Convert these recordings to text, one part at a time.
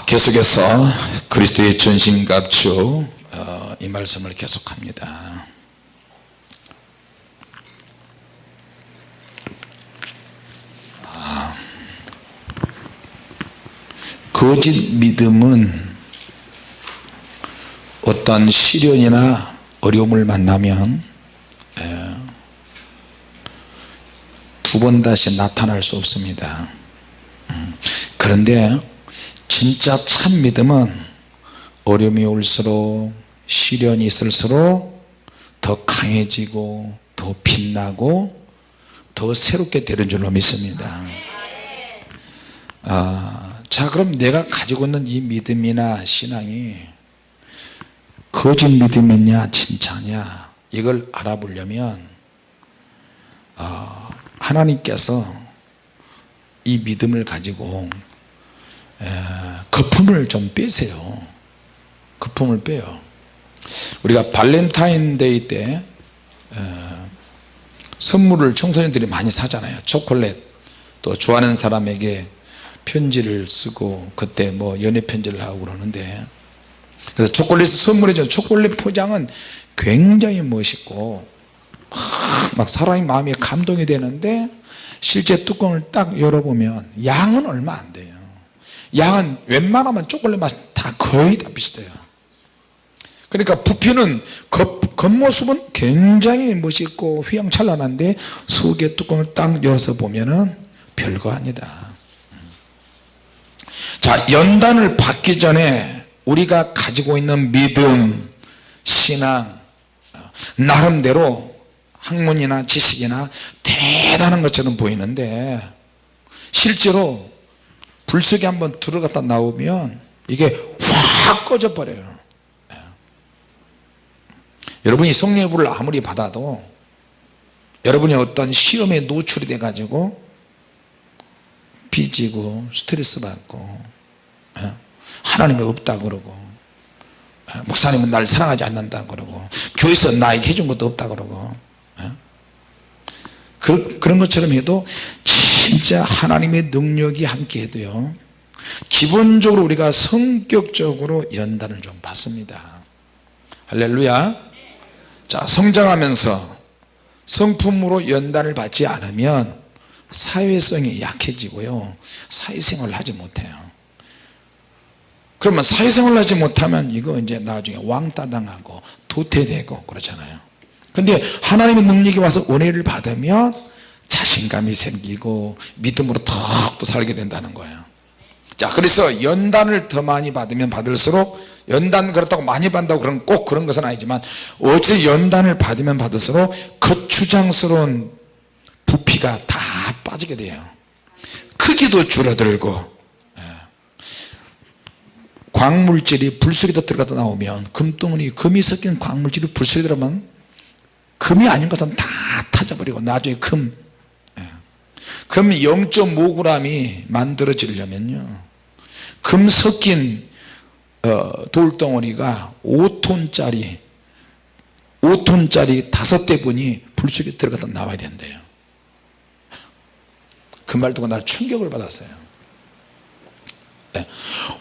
계속해서 그리스도의 전신갑주 이 말씀을 계속합니다. 거짓 믿음은 어떤 시련이나 어려움을 만나면 두 번 다시 나타날 수 없습니다. 그런데 진짜 참 믿음은 어려움이 올수록 시련이 있을수록 더 강해지고 더 빛나고 더 새롭게 되는 줄로 믿습니다. 자, 그럼 내가 가지고 있는 이 믿음이나 신앙이 거짓 믿음이냐 진짜냐 이걸 알아보려면 하나님께서 이 믿음을 가지고 거품을 좀 빼세요. 거품을 빼요. 우리가 발렌타인데이 때 선물을 청소년들이 많이 사잖아요. 초콜릿, 또 좋아하는 사람에게 편지를 쓰고 그때 뭐 연애 편지를 하고 그러는데, 그래서 초콜릿 선물해줘. 초콜릿 포장은 굉장히 멋있고 막 사람의 마음이 감동이 되는데 실제 뚜껑을 딱 열어보면 양은 얼마 안 돼요. 양은 웬만하면 초콜릿 맛이 다 거의 다 비슷해요. 그러니까 부피는 겉모습은 굉장히 멋있고 휘황찬란한데 속에 뚜껑을 딱 열어서 보면은 별거 아니다. 자, 연단을 받기 전에 우리가 가지고 있는 믿음, 신앙, 나름대로 학문이나 지식이나 대단한 것처럼 보이는데 실제로 불 속에 한번 들어갔다 나오면 이게 확 꺼져 버려요. 여러분이 성령의 불을 아무리 받아도 여러분이 어떤 시험에 노출이 돼 가지고 빚지고 스트레스 받고 하나님이 없다 그러고 목사님은 날 사랑하지 않는다 그러고 교회에서 나에게 해준 것도 없다 그러고 그런 것처럼 해도 진짜 하나님의 능력이 함께 해도요, 기본적으로 우리가 성격적으로 연단을 좀 받습니다. 할렐루야. 자, 성장하면서 성품으로 연단을 받지 않으면 사회성이 약해지고요, 사회생활을 하지 못해요. 그러면 사회생활을 하지 못하면 이거 이제 나중에 왕따 당하고 도태되고 그러잖아요. 근데 하나님의 능력이 와서 은혜를 받으면 자신감이 생기고 믿음으로 더욱더 살게 된다는 거예요. 자, 그래서 연단을 더 많이 받으면 받을수록, 연단 그렇다고 많이 받는다고 그런 꼭 그런 것은 아니지만 어째 연단을 받으면 받을수록 거추장스러운 부피가 다 빠지게 돼요. 크기도 줄어들고, 광물질이 불 속에 들어가다 나오면 금덩어리, 금이 섞인 광물질이 불 속에 들어가면 금이 아닌 것은 다 타져버리고 나중에 금 0.5g이 만들어지려면요, 금 섞인 돌덩어리가 5톤짜리 5대분이 불 속에 들어가다 나와야 된대요. 그 말 듣고 나 충격을 받았어요.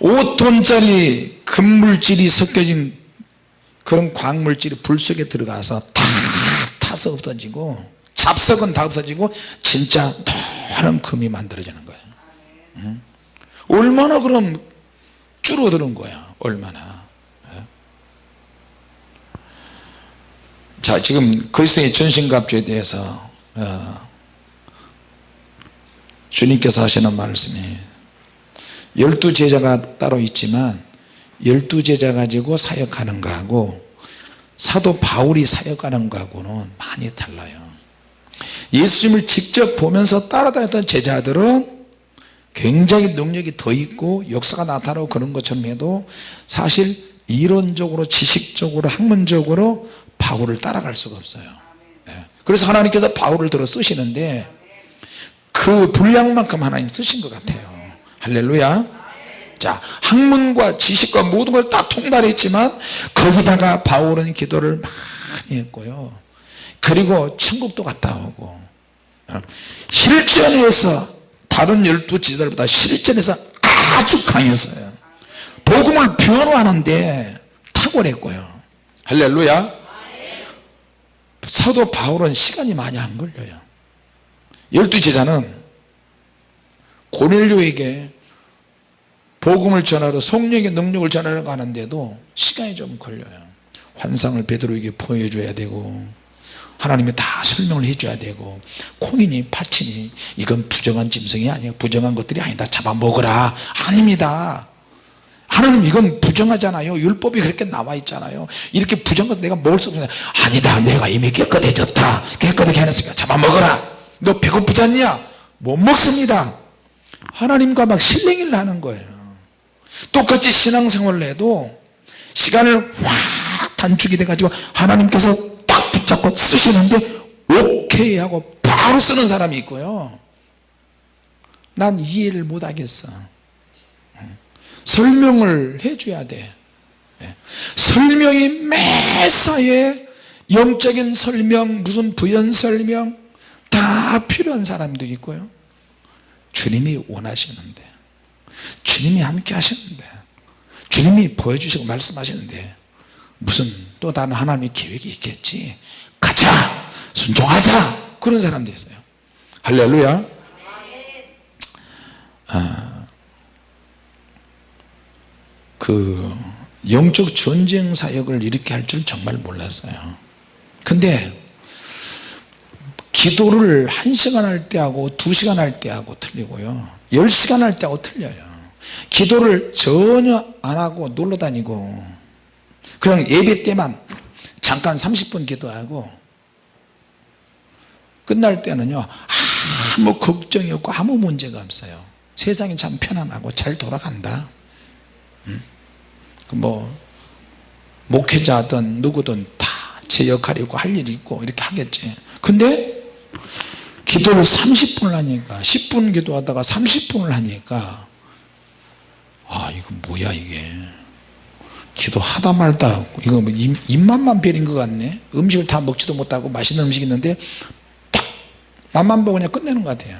5톤짜리 금물질이 섞여진 그런 광물질이 불 속에 들어가서 다 타서 없어지고 잡석은 다 없어지고 진짜 노란 금이 만들어지는 거예요. 얼마나 그럼 줄어드는 거야, 얼마나. 자, 지금 그리스도의 전신갑주에 대해서 주님께서 하시는 말씀이 12제자가 따로 있지만 12제자 가지고 사역하는 거하고 사도 바울이 사역하는 거하고는 많이 달라요. 예수님을 직접 보면서 따라다녔던 제자들은 굉장히 능력이 더 있고 역사가 나타나고 그런 것처럼 해도 사실 이론적으로 지식적으로 학문적으로 바울을 따라갈 수가 없어요. 그래서 하나님께서 바울을 들어 쓰시는데 그 분량만큼 하나님 쓰신 것 같아요. 할렐루야. 자, 학문과 지식과 모든 걸 다 통달했지만 거기다가 바울은 기도를 많이 했고요, 그리고 천국도 갔다 오고 실전에서 다른 12제자들보다 실전에서 아주 강했어요. 복음을 변호하는데 탁월했고요. 할렐루야. 사도 바울은 시간이 많이 안 걸려요. 12제자는 고넬료에게 복음을 전하러 성령의 능력을 전하러 가는데도 시간이 좀 걸려요. 환상을 베드로에게 보여줘야 되고 하나님이 다 설명을 해줘야 되고 콩이니 파치니 이건 부정한 짐승이 아니에요. 부정한 것들이 아니다. 잡아먹으라. 아닙니다. 하나님 이건 부정하잖아요. 율법이 그렇게 나와 있잖아요. 이렇게 부정한 것 내가 먹을 수 없어요. 아니다. 내가 이미 깨끗해졌다. 깨끗하게 해놨으니까 잡아먹어라. 너 배고프지 않냐? 못 먹습니다. 하나님과 막 실랭이를 하는 거예요. 똑같이 신앙생활을 해도 시간을 확 단축이 돼가지고 하나님께서 딱 붙잡고 쓰시는데 오케이 하고 바로 쓰는 사람이 있고요. 난 이해를 못 하겠어. 설명을 해줘야 돼. 설명이 매사에 영적인 설명, 무슨 부연 설명 다 필요한 사람도 있고요. 주님이 원하시는데, 주님이 함께 하시는데, 주님이 보여주시고 말씀하시는데 무슨 또 다른 하나님의 계획이 있겠지. 가자, 순종하자. 그런 사람도 있어요. 할렐루야. 그 영적 전쟁 사역을 이렇게 할 줄 정말 몰랐어요. 근데 기도를 1시간 할 때하고 2시간 할 때하고 틀리고요, 10시간 할 때하고 틀려요. 기도를 전혀 안 하고 놀러 다니고 그냥 예배 때만 잠깐 30분 기도하고 끝날 때는요 아무 걱정이 없고 아무 문제가 없어요. 세상이 참 편안하고 잘 돌아간다. 뭐 목회자든 누구든 다 제 역할이 있고 할 일이 있고 이렇게 하겠지. 근데 기도를 30분을 하니까 10분 기도하다가 30분을 하니까 아 이거 뭐야 이게, 기도하다 말다 이거 뭐 입맛만 베린 것 같네. 음식을 다 먹지도 못하고 맛있는 음식이 있는데 딱 맛만 보고 그냥 끝내는 것 같아요.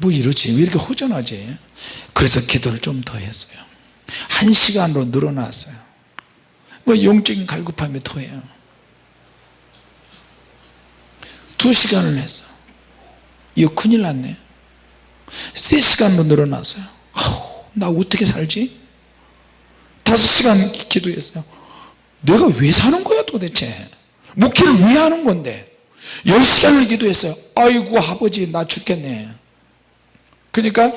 뭐 이러지, 왜 이렇게 허전하지. 그래서 기도를 좀 더 했어요. 1시간으로 늘어났어요. 영적인 갈급함이 더해요. 2시간을 했어. 이거 큰일 났네. 3시간으로 늘어났어요. 나 어떻게 살지? 5시간 기도했어요. 내가 왜 사는 거야 도대체? 목회를 왜 하는 건데? 10시간을 기도했어요. 아이고 아버지 나 죽겠네. 그러니까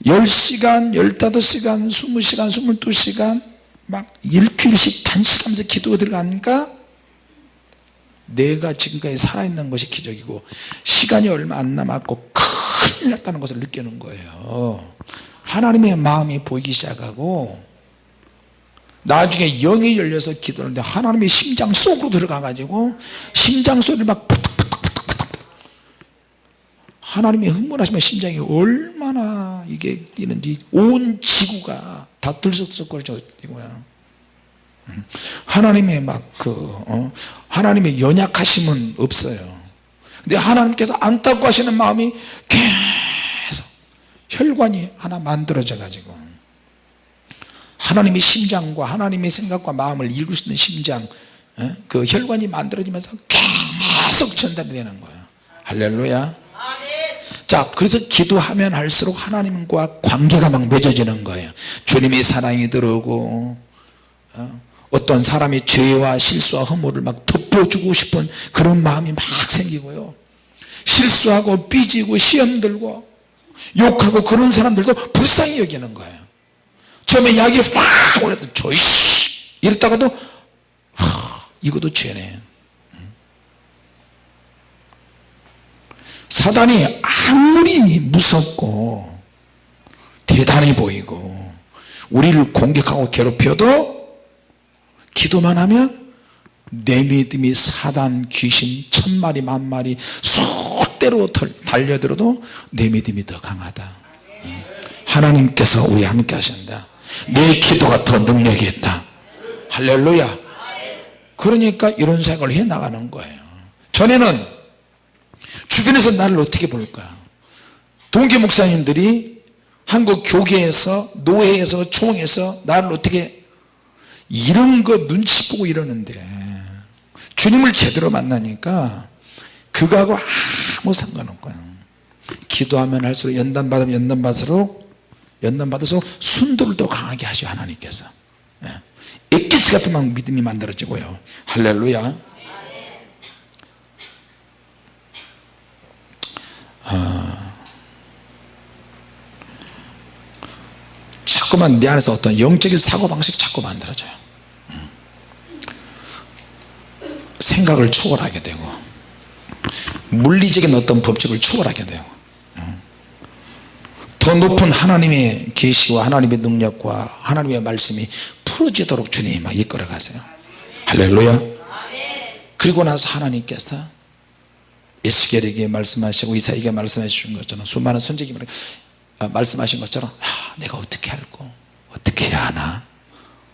10시간, 15시간, 20시간, 22시간 막 일주일씩 단식하면서 기도가 들어가니까 내가 지금까지 살아있는 것이 기적이고 시간이 얼마 안 남았고 큰일 났다는 것을 느끼는 거예요. 하나님의 마음이 보이기 시작하고 나중에 영이 열려서 기도하는데 하나님의 심장 속으로 들어가 가지고 심장 소리를 막 하나님의 흥분하시면 심장이 얼마나 이게 뛰는지 온 지구가 다 들썩들썩거리죠. 하나님의 하나님의 연약하심은 없어요. 근데 하나님께서 안타고 하시는 마음이 계속 혈관이 하나 만들어져 가지고 하나님의 심장과 하나님의 생각과 마음을 읽을 수 있는 심장, 그 혈관이 만들어지면서 계속 전달이 되는 거예요. 할렐루야. 자, 그래서 기도하면 할수록 하나님과 관계가 막 맺어지는 거예요. 주님의 사랑이 들어오고 어떤 사람이 죄와 실수와 허물을 막 덮어주고 싶은 그런 마음이 막 생기고요, 실수하고 삐지고 시험 들고 욕하고 그런 사람들도 불쌍히 여기는 거예요. 처음에 약이 확 올라도 저이씨 이랬다가도 이것도 죄네. 사단이 아무리 무섭고 대단해 보이고 우리를 공격하고 괴롭혀도 기도만 하면 내 믿음이 사단 귀신 1000마리 만마리 쏙대로 달려들어도 내 믿음이 더 강하다. 하나님께서 우리 함께 하신다. 내 기도가 더 능력이 있다. 할렐루야. 그러니까 이런 생각을 해 나가는 거예요. 전에는 주변에서 나를 어떻게 볼까, 동기 목사님들이 한국 교계에서 노회에서 총회에서 나를 어떻게 이런 거 눈치 보고 이러는데 주님을 제대로 만나니까 그거하고 아무 상관없고요. 기도하면 할수록 연단받으면 연단받아서 순도를 더 강하게 하셔 하나님께서. 액기스 같은 막 믿음이 만들어지고요. 할렐루야. 자꾸만 내 안에서 어떤 영적인 사고방식 자꾸 만들어져요. 생각을 초월하게 되고 물리적인 어떤 법칙을 초월하게 되고 더 높은 하나님의 계시와 하나님의 능력과 하나님의 말씀이 풀어지도록 주님이 막 이끌어 가세요. 할렐루야. 그리고 나서 하나님께서 에스겔에게 말씀하시고 이사야에게 말씀해 주신 것처럼 수많은 선지자들에게 말씀하신 것처럼 내가 어떻게 할꼬 어떻게 해야 하나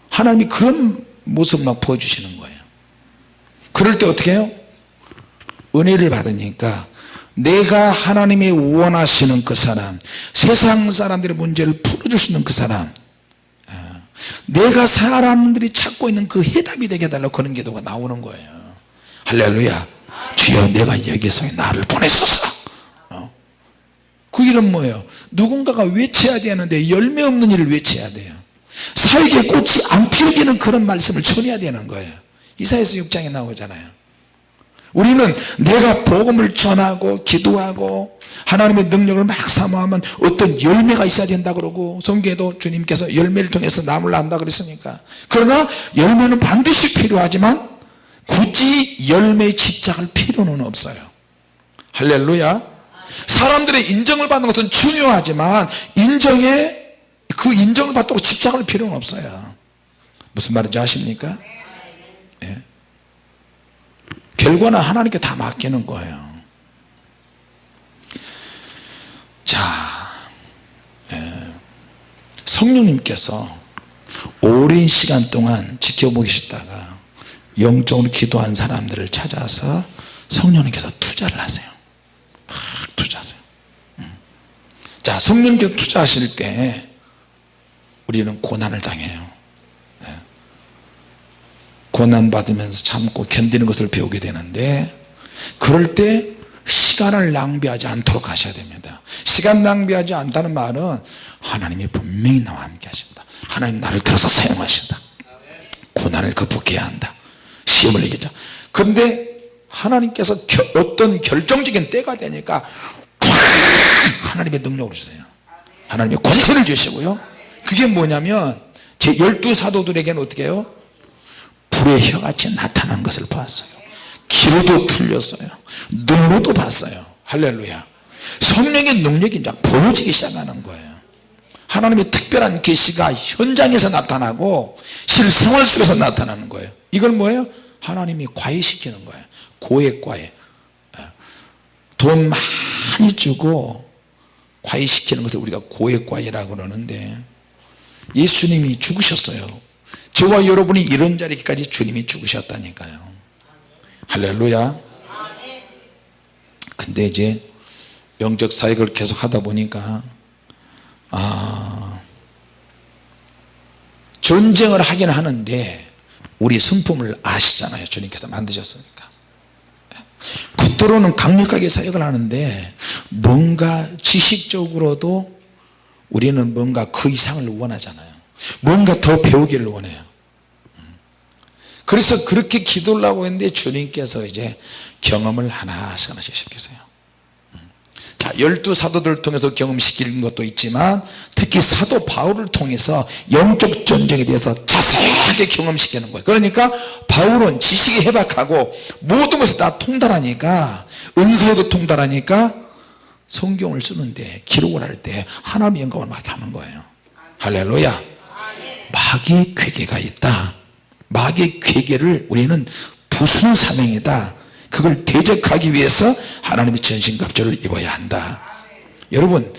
하나님이 그런 모습을 막 보여주시는 거예요. 그럴 때 어떻게 해요? 은혜를 받으니까 내가 하나님이 원하시는 그 사람, 세상 사람들의 문제를 풀어줄 수 있는 그 사람, 내가 사람들이 찾고 있는 그 해답이 되게 해달라고 그런 기도가 나오는 거예요. 할렐루야. 주여 내가 여기서 나를 보내소서. 그 일은 뭐예요? 누군가가 외쳐야 되는데 열매 없는 일을 외쳐야 돼요. 살게 꽃이 안 피어지는 그런 말씀을 전해야 되는 거예요. 이사야서 6장에 나오잖아요. 우리는 내가 복음을 전하고 기도하고 하나님의 능력을 막 사모하면 어떤 열매가 있어야 된다 그러고 성경에도 주님께서 열매를 통해서 나무를 안다 그랬으니까. 그러나 열매는 반드시 필요하지만 굳이 열매에 집착할 필요는 없어요. 할렐루야. 사람들의 인정을 받는 것은 중요하지만 그 인정을 받도록 집착할 필요는 없어요. 무슨 말인지 아십니까? 네. 결과는 하나님께 다 맡기는 거예요. 자, 성령님께서 오랜 시간 동안 지켜보고 계시다가 영적으로 기도한 사람들을 찾아서 성령님께서 투자를 하세요. 막 투자하세요. 자, 성령님께서 투자하실 때 우리는 고난을 당해요. 고난받으면서 참고 견디는 것을 배우게 되는데 그럴 때 시간을 낭비하지 않도록 하셔야 됩니다. 시간 낭비하지 않다는 말은 하나님이 분명히 나와 함께 하신다. 하나님 나를 들어서 사용하신다. 고난을 극복해야 한다. 시험을 이기자. 그런데 하나님께서 어떤 결정적인 때가 되니까 하나님의 능력을 주세요. 하나님의 권세를 주시고요. 그게 뭐냐면 제 12사도들에게는 어떻게 해요? 불의 혀같이 나타난 것을 봤어요. 귀로도 들렸어요. 눈으로도 봤어요. 할렐루야. 성령의 능력이 이제 보여지기 시작하는 거예요. 하나님의 특별한 계시가 현장에서 나타나고 실생활 속에서 나타나는 거예요. 이건 뭐예요? 하나님이 과외시키는 거예요. 고액과외. 돈 많이 주고 과외시키는 것을 우리가 고액과외라고 그러는데 예수님이 죽으셨어요. 저와 여러분이 이런 자리까지 주님이 죽으셨다니까요. 할렐루야. 근데 이제 영적 사역을 계속 하다 보니까 전쟁을 하긴 하는데 우리 성품을 아시잖아요. 주님께서 만드셨으니까. 겉으로는 강력하게 사역을 하는데 뭔가 지식적으로도 우리는 뭔가 그 이상을 원하잖아요. 뭔가 더 배우기를 원해요. 그래서 그렇게 기도를 하고 있는데 주님께서 이제 경험을 하나씩 시키세요. 자, 12사도들을 통해서 경험시키는 것도 있지만 특히 사도 바울을 통해서 영적 전쟁에 대해서 자세하게 경험시키는 거예요. 그러니까 바울은 지식이 해박하고 모든 것을 다 통달하니까 은사에도 통달하니까 성경을 쓰는데 기록을 할 때 하나님의 영광을 막 하는 거예요. 할렐루야. 마귀의 괴계가 있다. 마귀의 괴계를 우리는 부수는 사명이다. 그걸 대적하기 위해서 하나님의 전신갑주를 입어야 한다. 여러분,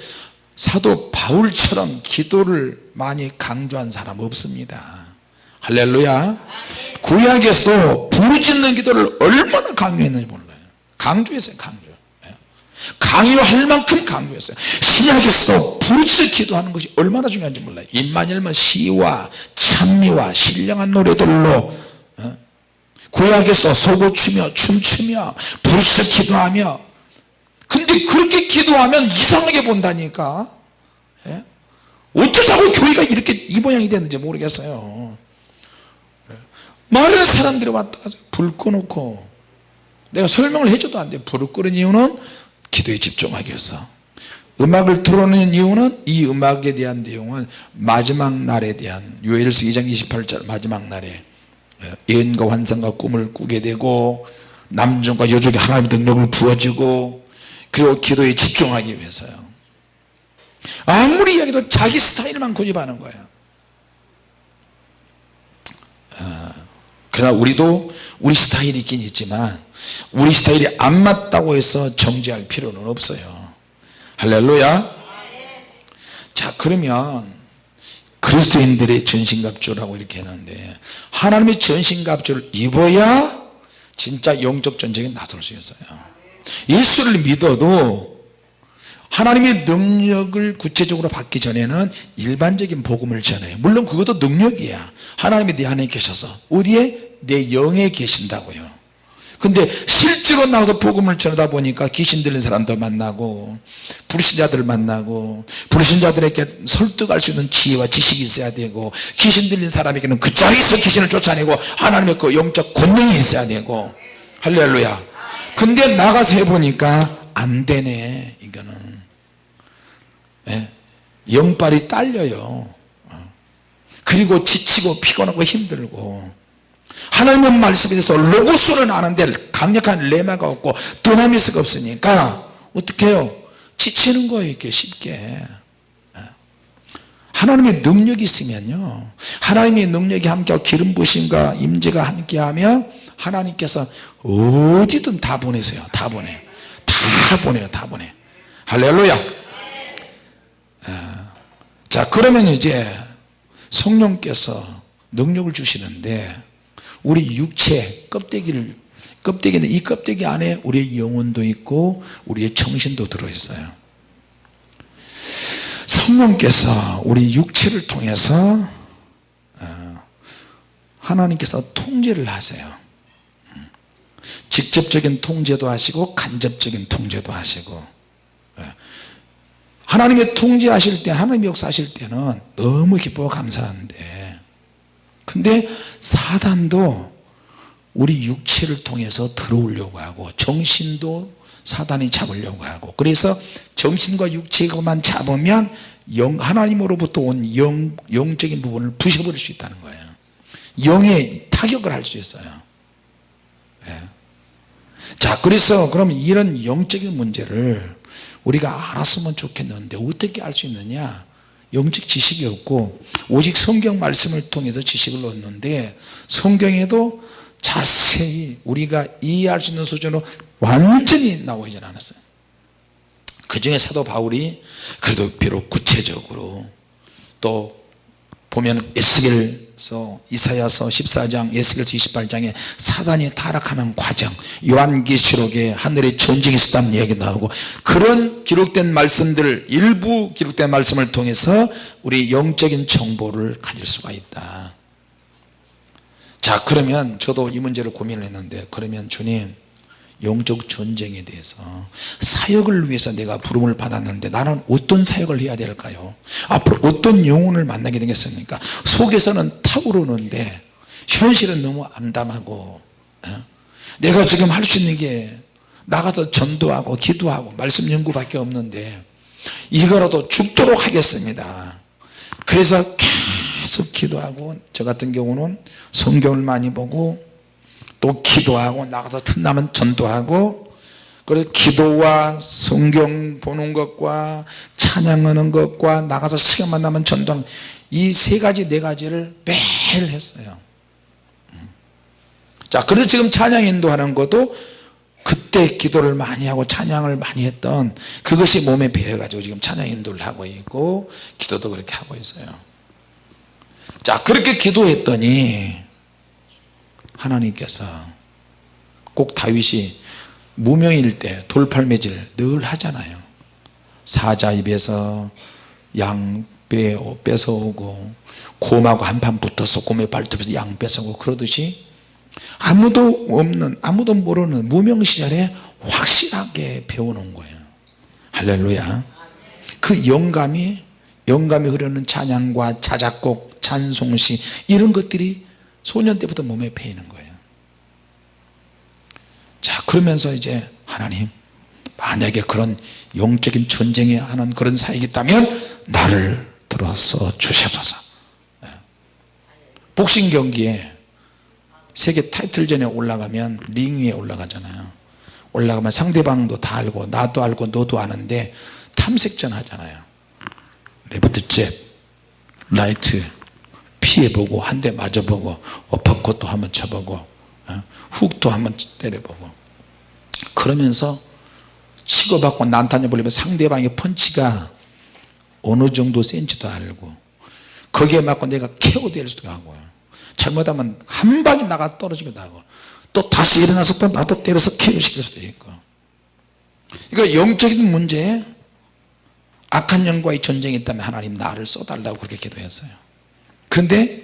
사도 바울처럼 기도를 많이 강조한 사람 없습니다. 할렐루야. 구약에서도 부르짖는 기도를 얼마나 강조했는지 몰라요. 강조했어요. 강요할 만큼 강요했어요. 신약에서도 부르짖어 기도하는 것이 얼마나 중요한지 몰라요. 임마누엘은 시와 찬미와 신령한 노래들로, 구약에서도 소고추며 춤추며 부르짖어 기도하며. 근데 그렇게 기도하면 이상하게 본다니까. 어쩌자고 교회가 이렇게 이 모양이 됐는지 모르겠어요. 많은 사람들이 왔다가 불 꺼놓고, 내가 설명을 해줘도 안 돼. 불을 끄는 이유는 기도에 집중하기 위해서. 음악을 틀어놓는 이유는 이 음악에 대한 내용은 마지막 날에 대한, 요엘서 2장 28절 마지막 날에 예언과 환상과 꿈을 꾸게 되고, 남종과 여종이 하나님의 능력을 부어주고, 그리고 기도에 집중하기 위해서요. 아무리 이야기해도 자기 스타일만 고집하는 거예요. 그러나 우리도 우리 스타일이 있긴 있지만, 우리 스타일이 안 맞다고 해서 정지할 필요는 없어요. 할렐루야. 자, 그러면 그리스도인들의 전신갑주라고 이렇게 했는데, 하나님의 전신갑주를 입어야 진짜 영적 전쟁에 나설 수 있어요. 예수를 믿어도 하나님의 능력을 구체적으로 받기 전에는 일반적인 복음을 전해요. 물론 그것도 능력이야. 하나님이 내 안에 계셔서. 어디에? 내 영에 계신다고요. 근데 실제로 나와서 복음을 전하다 보니까 귀신 들린 사람도 만나고, 불신자들을 만나고, 불신자들에게 설득할 수 있는 지혜와 지식이 있어야 되고, 귀신 들린 사람에게는 그 자리에서 귀신을 쫓아내고 하나님의 그 영적 권능이 있어야 되고. 할렐루야. 근데 나가서 해보니까 안 되네. 이거는 영빨이 딸려요. 그리고 지치고 피곤하고 힘들고, 하나님의 말씀에 대해서 로고스는 아는데 강력한 레마가 없고 드나미스가 없으니까 어떻게 해요? 지치는 거예요. 이렇게 쉽게. 하나님의 능력이 있으면요, 하나님의 능력이 함께하고 기름 부심과 임재가 함께하면 하나님께서 어디든 다 보내세요. 다 보내요. 다 보내. 할렐루야. 자, 그러면 이제 성령께서 능력을 주시는데, 우리 육체 껍데기는, 이 껍데기 안에 우리의 영혼도 있고 우리의 정신도 들어있어요. 성령께서 우리 육체를 통해서 하나님께서 통제를 하세요. 직접적인 통제도 하시고 간접적인 통제도 하시고. 하나님의 통제하실 때, 하나님의 역사하실 때는 너무 기쁘고 감사한데, 근데 사단도 우리 육체를 통해서 들어오려고 하고, 정신도 사단이 잡으려고 하고, 그래서 정신과 육체만 잡으면 하나님으로부터 온 영적인 부분을 부셔버릴 수 있다는 거예요. 영에 타격을 할 수 있어요. 자, 그래서 그럼 이런 영적인 문제를 우리가 알았으면 좋겠는데 어떻게 알 수 있느냐? 영적 지식이 없고 오직 성경 말씀을 통해서 지식을 얻는데, 성경에도 자세히 우리가 이해할 수 있는 수준으로 완전히 나오지 않았어요. 그 중에 사도 바울이 그래도 비록 구체적으로, 또 보면 에스겔서, 이사야서 14장, 에스겔서 28장에 사단이 타락하는 과정, 요한계시록에 하늘의 전쟁이 있었다는 이야기 나오고, 그런 기록된 말씀들, 일부 기록된 말씀을 통해서 우리 영적인 정보를 가질 수가 있다. 자, 그러면 저도 이 문제를 고민을 했는데, 그러면 주님, 영적 전쟁에 대해서 사역을 위해서 내가 부름을 받았는데 나는 어떤 사역을 해야 될까요? 앞으로 어떤 영혼을 만나게 되겠습니까? 속에서는 타오르는데 현실은 너무 암담하고, 내가 지금 할 수 있는 게 나가서 전도하고 기도하고 말씀 연구밖에 없는데, 이거라도 죽도록 하겠습니다. 그래서 계속 기도하고, 저 같은 경우는 성경을 많이 보고 또 기도하고, 나가서 틈나면 전도하고, 그래서 기도와 성경 보는 것과 찬양하는 것과 나가서 시간만 나면 전도하는, 이 세 가지 네 가지를 매일 했어요. 자, 그래서 지금 찬양 인도하는 것도 그때 기도를 많이 하고 찬양을 많이 했던 그것이 몸에 배어가지고 지금 찬양 인도를 하고 있고 기도도 그렇게 하고 있어요. 자, 그렇게 기도했더니 하나님께서, 꼭 다윗이 무명일 때 돌팔매질 늘 하잖아요. 사자 입에서 양 뺏어오고 곰하고 한판 붙어서 곰의 발톱에서 양 뺏어오고 그러듯이 아무도 없는 아무도 모르는 무명 시절에 확실하게 배우는 거예요. 할렐루야. 그 영감이 흐르는 찬양과 자작곡 찬송시 이런 것들이 소년 때부터 몸에 배이는 거예요. 자, 그러면서 이제 하나님, 만약에 그런 영적인 전쟁에 하는 그런 사역이 있다면 나를 들어서 주시옵소서. 복싱 경기에 세계 타이틀전에 올라가면 링 위에 올라가잖아요. 올라가면 상대방도 다 알고 나도 알고 너도 아는데 탐색전 하잖아요. 레프트 잽, 라이트 피해보고 한 대 맞아보고 어퍼컷도 한번 쳐보고 훅도 한번 때려보고 그러면서 치고받고 난타를 벌리면 상대방의 펀치가 어느 정도 센지도 알고 거기에 맞고 내가 KO될 수도 하고요. 잘못하면 한 방이 나가 떨어지기도 하고 또 다시 일어나서 또 나도 때려서 KO시킬 수도 있고. 그러니까 영적인 문제에 악한 영과의 전쟁이 있다면 하나님 나를 써달라고 그렇게 기도했어요. 그런데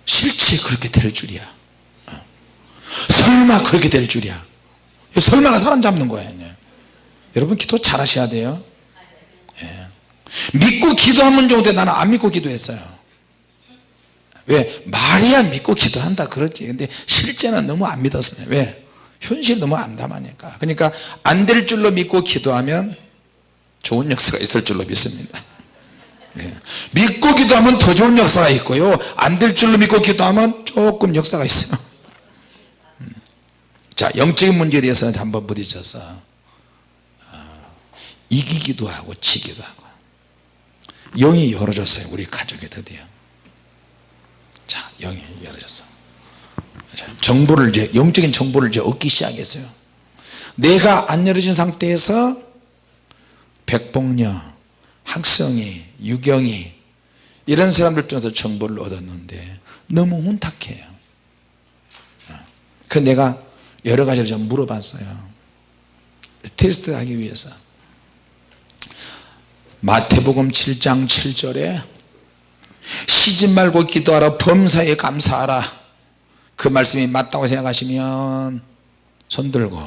실제 그렇게 될 줄이야. 설마 그렇게 될 줄이야. 설마가 사람 잡는 거예요. 여러분 기도 잘 하셔야 돼요. 믿고 기도하면 좋은데 나는 안 믿고 기도했어요. 왜? 말이야 믿고 기도한다 그렇지. 근데 실제는 너무 안 믿었어요. 왜? 현실 너무 안 담아니까. 그러니까 안 될 줄로 믿고 기도하면 좋은 역사가 있을 줄로 믿습니다. 믿고 기도하면 더 좋은 역사가 있고요, 안 될 줄로 믿고 기도하면 조금 역사가 있어요. 자, 영적인 문제에 대해서 한번 부딪혀서 이기기도 하고 지기도 하고 영이 열어졌어요. 우리 가족에 드디어. 자, 영이 열어졌어. 정보를 이제 영적인 정보를 이제 얻기 시작했어요. 내가 안 열어진 상태에서 백봉녀, 학성이, 유경이 이런 사람들 통해서 정보를 얻었는데 너무 혼탁해요. 그 내가 여러 가지를 좀 물어봤어요. 테스트하기 위해서. 마태복음 7장 7절에 쉬지 말고 기도하라 범사에 감사하라, 그 말씀이 맞다고 생각하시면 손 들고,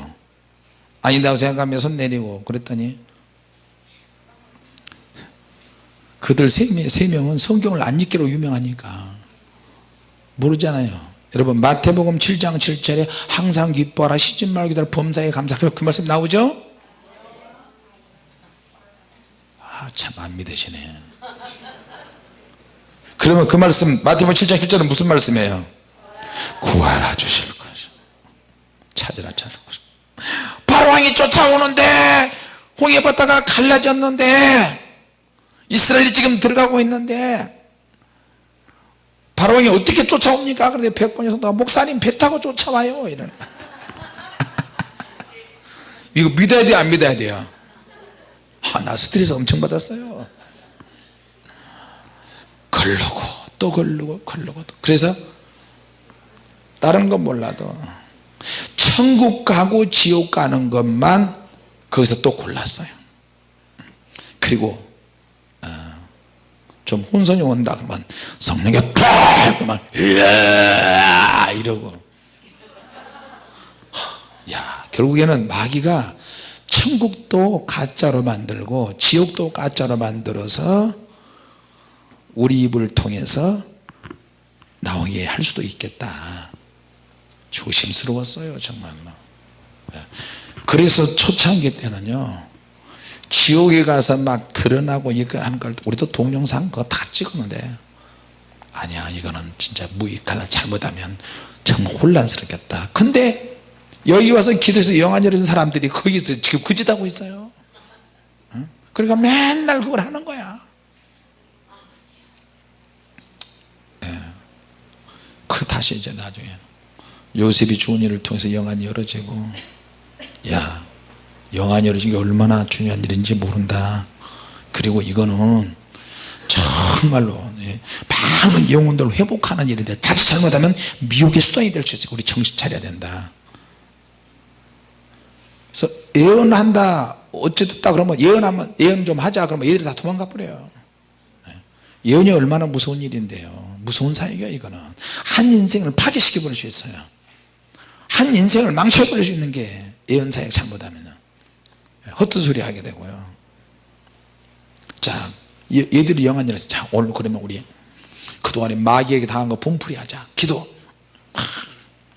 아니다고 생각하면 손 내리고. 그랬더니 그들 세 명은 성경을 안 읽기로 유명하니까 모르잖아요. 여러분 마태복음 7장 7절에 항상 기뻐하라 쉬지 말고 기도하라 범사에 감사하라, 그 말씀 나오죠? 참 안 믿으시네. 그러면 그 말씀 마태복음 7장 7절은 무슨 말씀이에요? 구하라 주실 것이요, 찾으라 찾을 것이요. 바로왕이 쫓아오는데 홍해바다가 갈라졌는데 이스라엘이 지금 들어가고 있는데 바로왕이 어떻게 쫓아옵니까? 그런데 백번의 성도가 목사님 배 타고 쫓아와요 이러는. 이거 믿어야 돼요 안 믿어야 돼요? 나 스트레스 엄청 받았어요. 걸르고 또 걸르고 걸르고. 그래서 다른 건 몰라도 천국 가고 지옥 가는 것만 거기서 또 골랐어요. 그리고 좀 혼선이 온다 그러면 성령이 팍 그러면 이러고. 야, 결국에는 마귀가 천국도 가짜로 만들고 지옥도 가짜로 만들어서 우리 입을 통해서 나오게 할 수도 있겠다. 조심스러웠어요 정말로. 그래서 초창기 때는요 지옥에 가서 막 드러나고 이거 하는 걸 우리도 동영상 그거 다 찍었는데 아니야 이거는 진짜 무익하다, 잘못하면 정말 혼란스럽겠다. 근데 여기 와서 기도해서 영안 열어준 사람들이 거기서 지금 그 짓 하고 있어요. 그러니까 맨날 그걸 하는 거야. 그 다시 이제 나중에 요셉이 죽은 일을 통해서 영안이 열어지고, 야 영안이 열어진 게 얼마나 중요한 일인지 모른다. 그리고 이거는 정말로 예. 많은 영혼들을 회복하는 일인데 자칫 잘못하면 미혹의 수단이 될 수 있어요. 우리 정신 차려야 된다. 그래서 예언한다 어찌됐다 그러면 예언 좀 하자 그러면 얘들이 다 도망가 버려요. 예언이 얼마나 무서운 일인데요. 무서운 사역이에요. 이거는 한 인생을 파괴시켜 버릴 수 있어요. 한 인생을 망쳐 버릴 수 있는 게 예언 사역 잘못하면 헛된 소리 하게 되고요. 자, 얘들이 영한 일에서 자 오늘 그러면 우리 그동안에 마귀에게 당한 거 분풀이하자. 기도.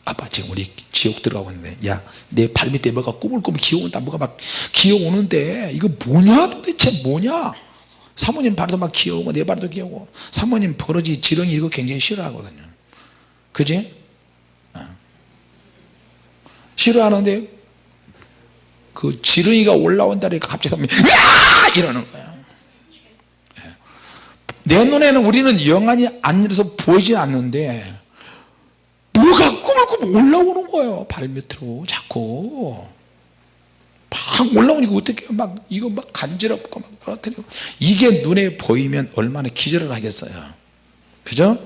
아빠 지금 우리 지옥 들어가고 있는데 야 내 발밑에 뭐가 꾸물꾸물 기어온다. 뭐가 막 기어오는데 이거 뭐냐 도대체 뭐냐. 사모님 발도 막 기어오고 내 발도 기어오고. 사모님 버러지 지렁이 이거 굉장히 싫어하거든요. 그지? 싫어하는데 그 지렁이가 올라온다니까 갑자기 사모님 야! 이러는 거야. 내 눈에는 우리는 영안이 안 일어서 보이지 않는데 뭐가 꾸물꾸물 올라오는 거예요. 발밑으로 자꾸 막 올라오니까 어떻게 막 이거 막 간지럽고 막 떨어뜨리고. 이게 눈에 보이면 얼마나 기절을 하겠어요. 그죠?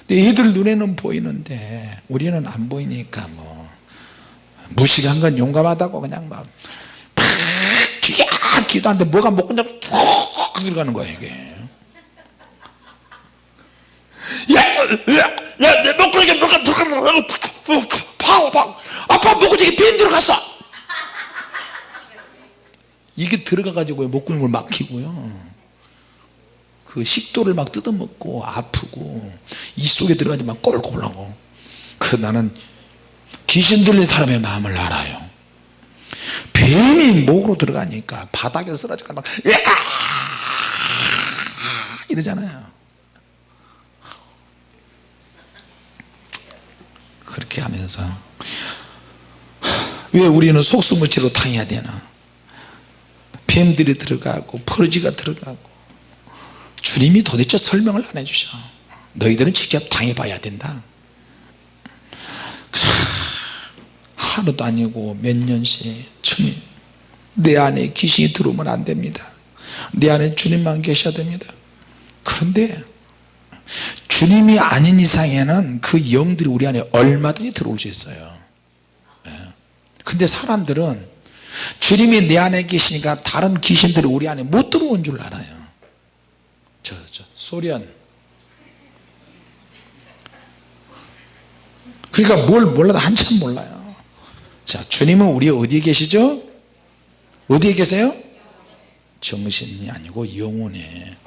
근데 얘들 눈에는 보이는데 우리는 안 보이니까 뭐 무식한 건 용감하다고 그냥 막 기도하는데 뭐가 못 그냥 쭉 들어가는 거야 이게. 야, 내 목구멍에 뭐가 들어갔어. 아빠 목구멍에 빈 들어갔어. 이게 들어가가지고 목구멍을 막히고요. 그 식도를 막 뜯어먹고 아프고 이 속에 들어가지 막 꼬불꼬불하고. 그 나는 귀신 들린 사람의 마음을 알아요. 뱀이 목으로 들어가니까 바닥에 쓰러지고 막 이러잖아요. 그렇게 하면서 왜 우리는 속수무치로 당해야 되나. 뱀들이 들어가고 퍼지가 들어가고. 주님이 도대체 설명을 안 해주셔. 너희들은 직접 당해봐야 된다. 하루도 아니고 몇 년씩 주님 내 안에 귀신이 들어오면 안 됩니다. 내 안에 주님만 계셔야 됩니다. 그런데 주님이 아닌 이상에는 그 영들이 우리 안에 얼마든지 들어올 수 있어요. 근데 사람들은 주님이 내 안에 계시니까 다른 귀신들이 우리 안에 못 들어온 줄 알아요. 소련. 그러니까 뭘 몰라도 한참 몰라요. 자, 주님은 우리 어디에 계시죠? 어디에 계세요? 정신이 아니고 영혼에.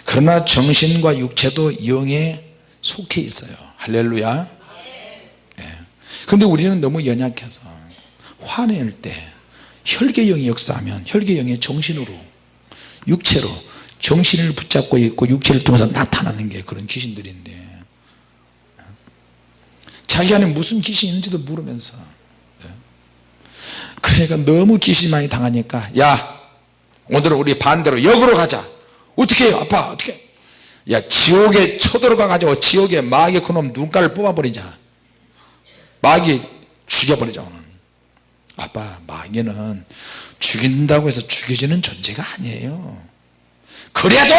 그러나 정신과 육체도 영에 속해 있어요. 할렐루야. 그런데 우리는 너무 연약해서 화낼 때 혈계영이 역사하면 혈계영의 정신으로 육체로 정신을 붙잡고 있고 육체를 통해서 나타나는 게 그런 귀신들인데 자기 안에 무슨 귀신이 있는지도 모르면서. 그러니까 너무 귀신 많이 당하니까 야 오늘은 우리 반대로 역으로 가자. 어떻게 해요 아빠 어떻게. 야 지옥에 쳐들어가 가지고 지옥에 마귀 그놈 눈깔을 뽑아버리자. 마귀 죽여버리자 오늘. 아빠 마귀는 죽인다고 해서 죽여지는 존재가 아니에요. 그래도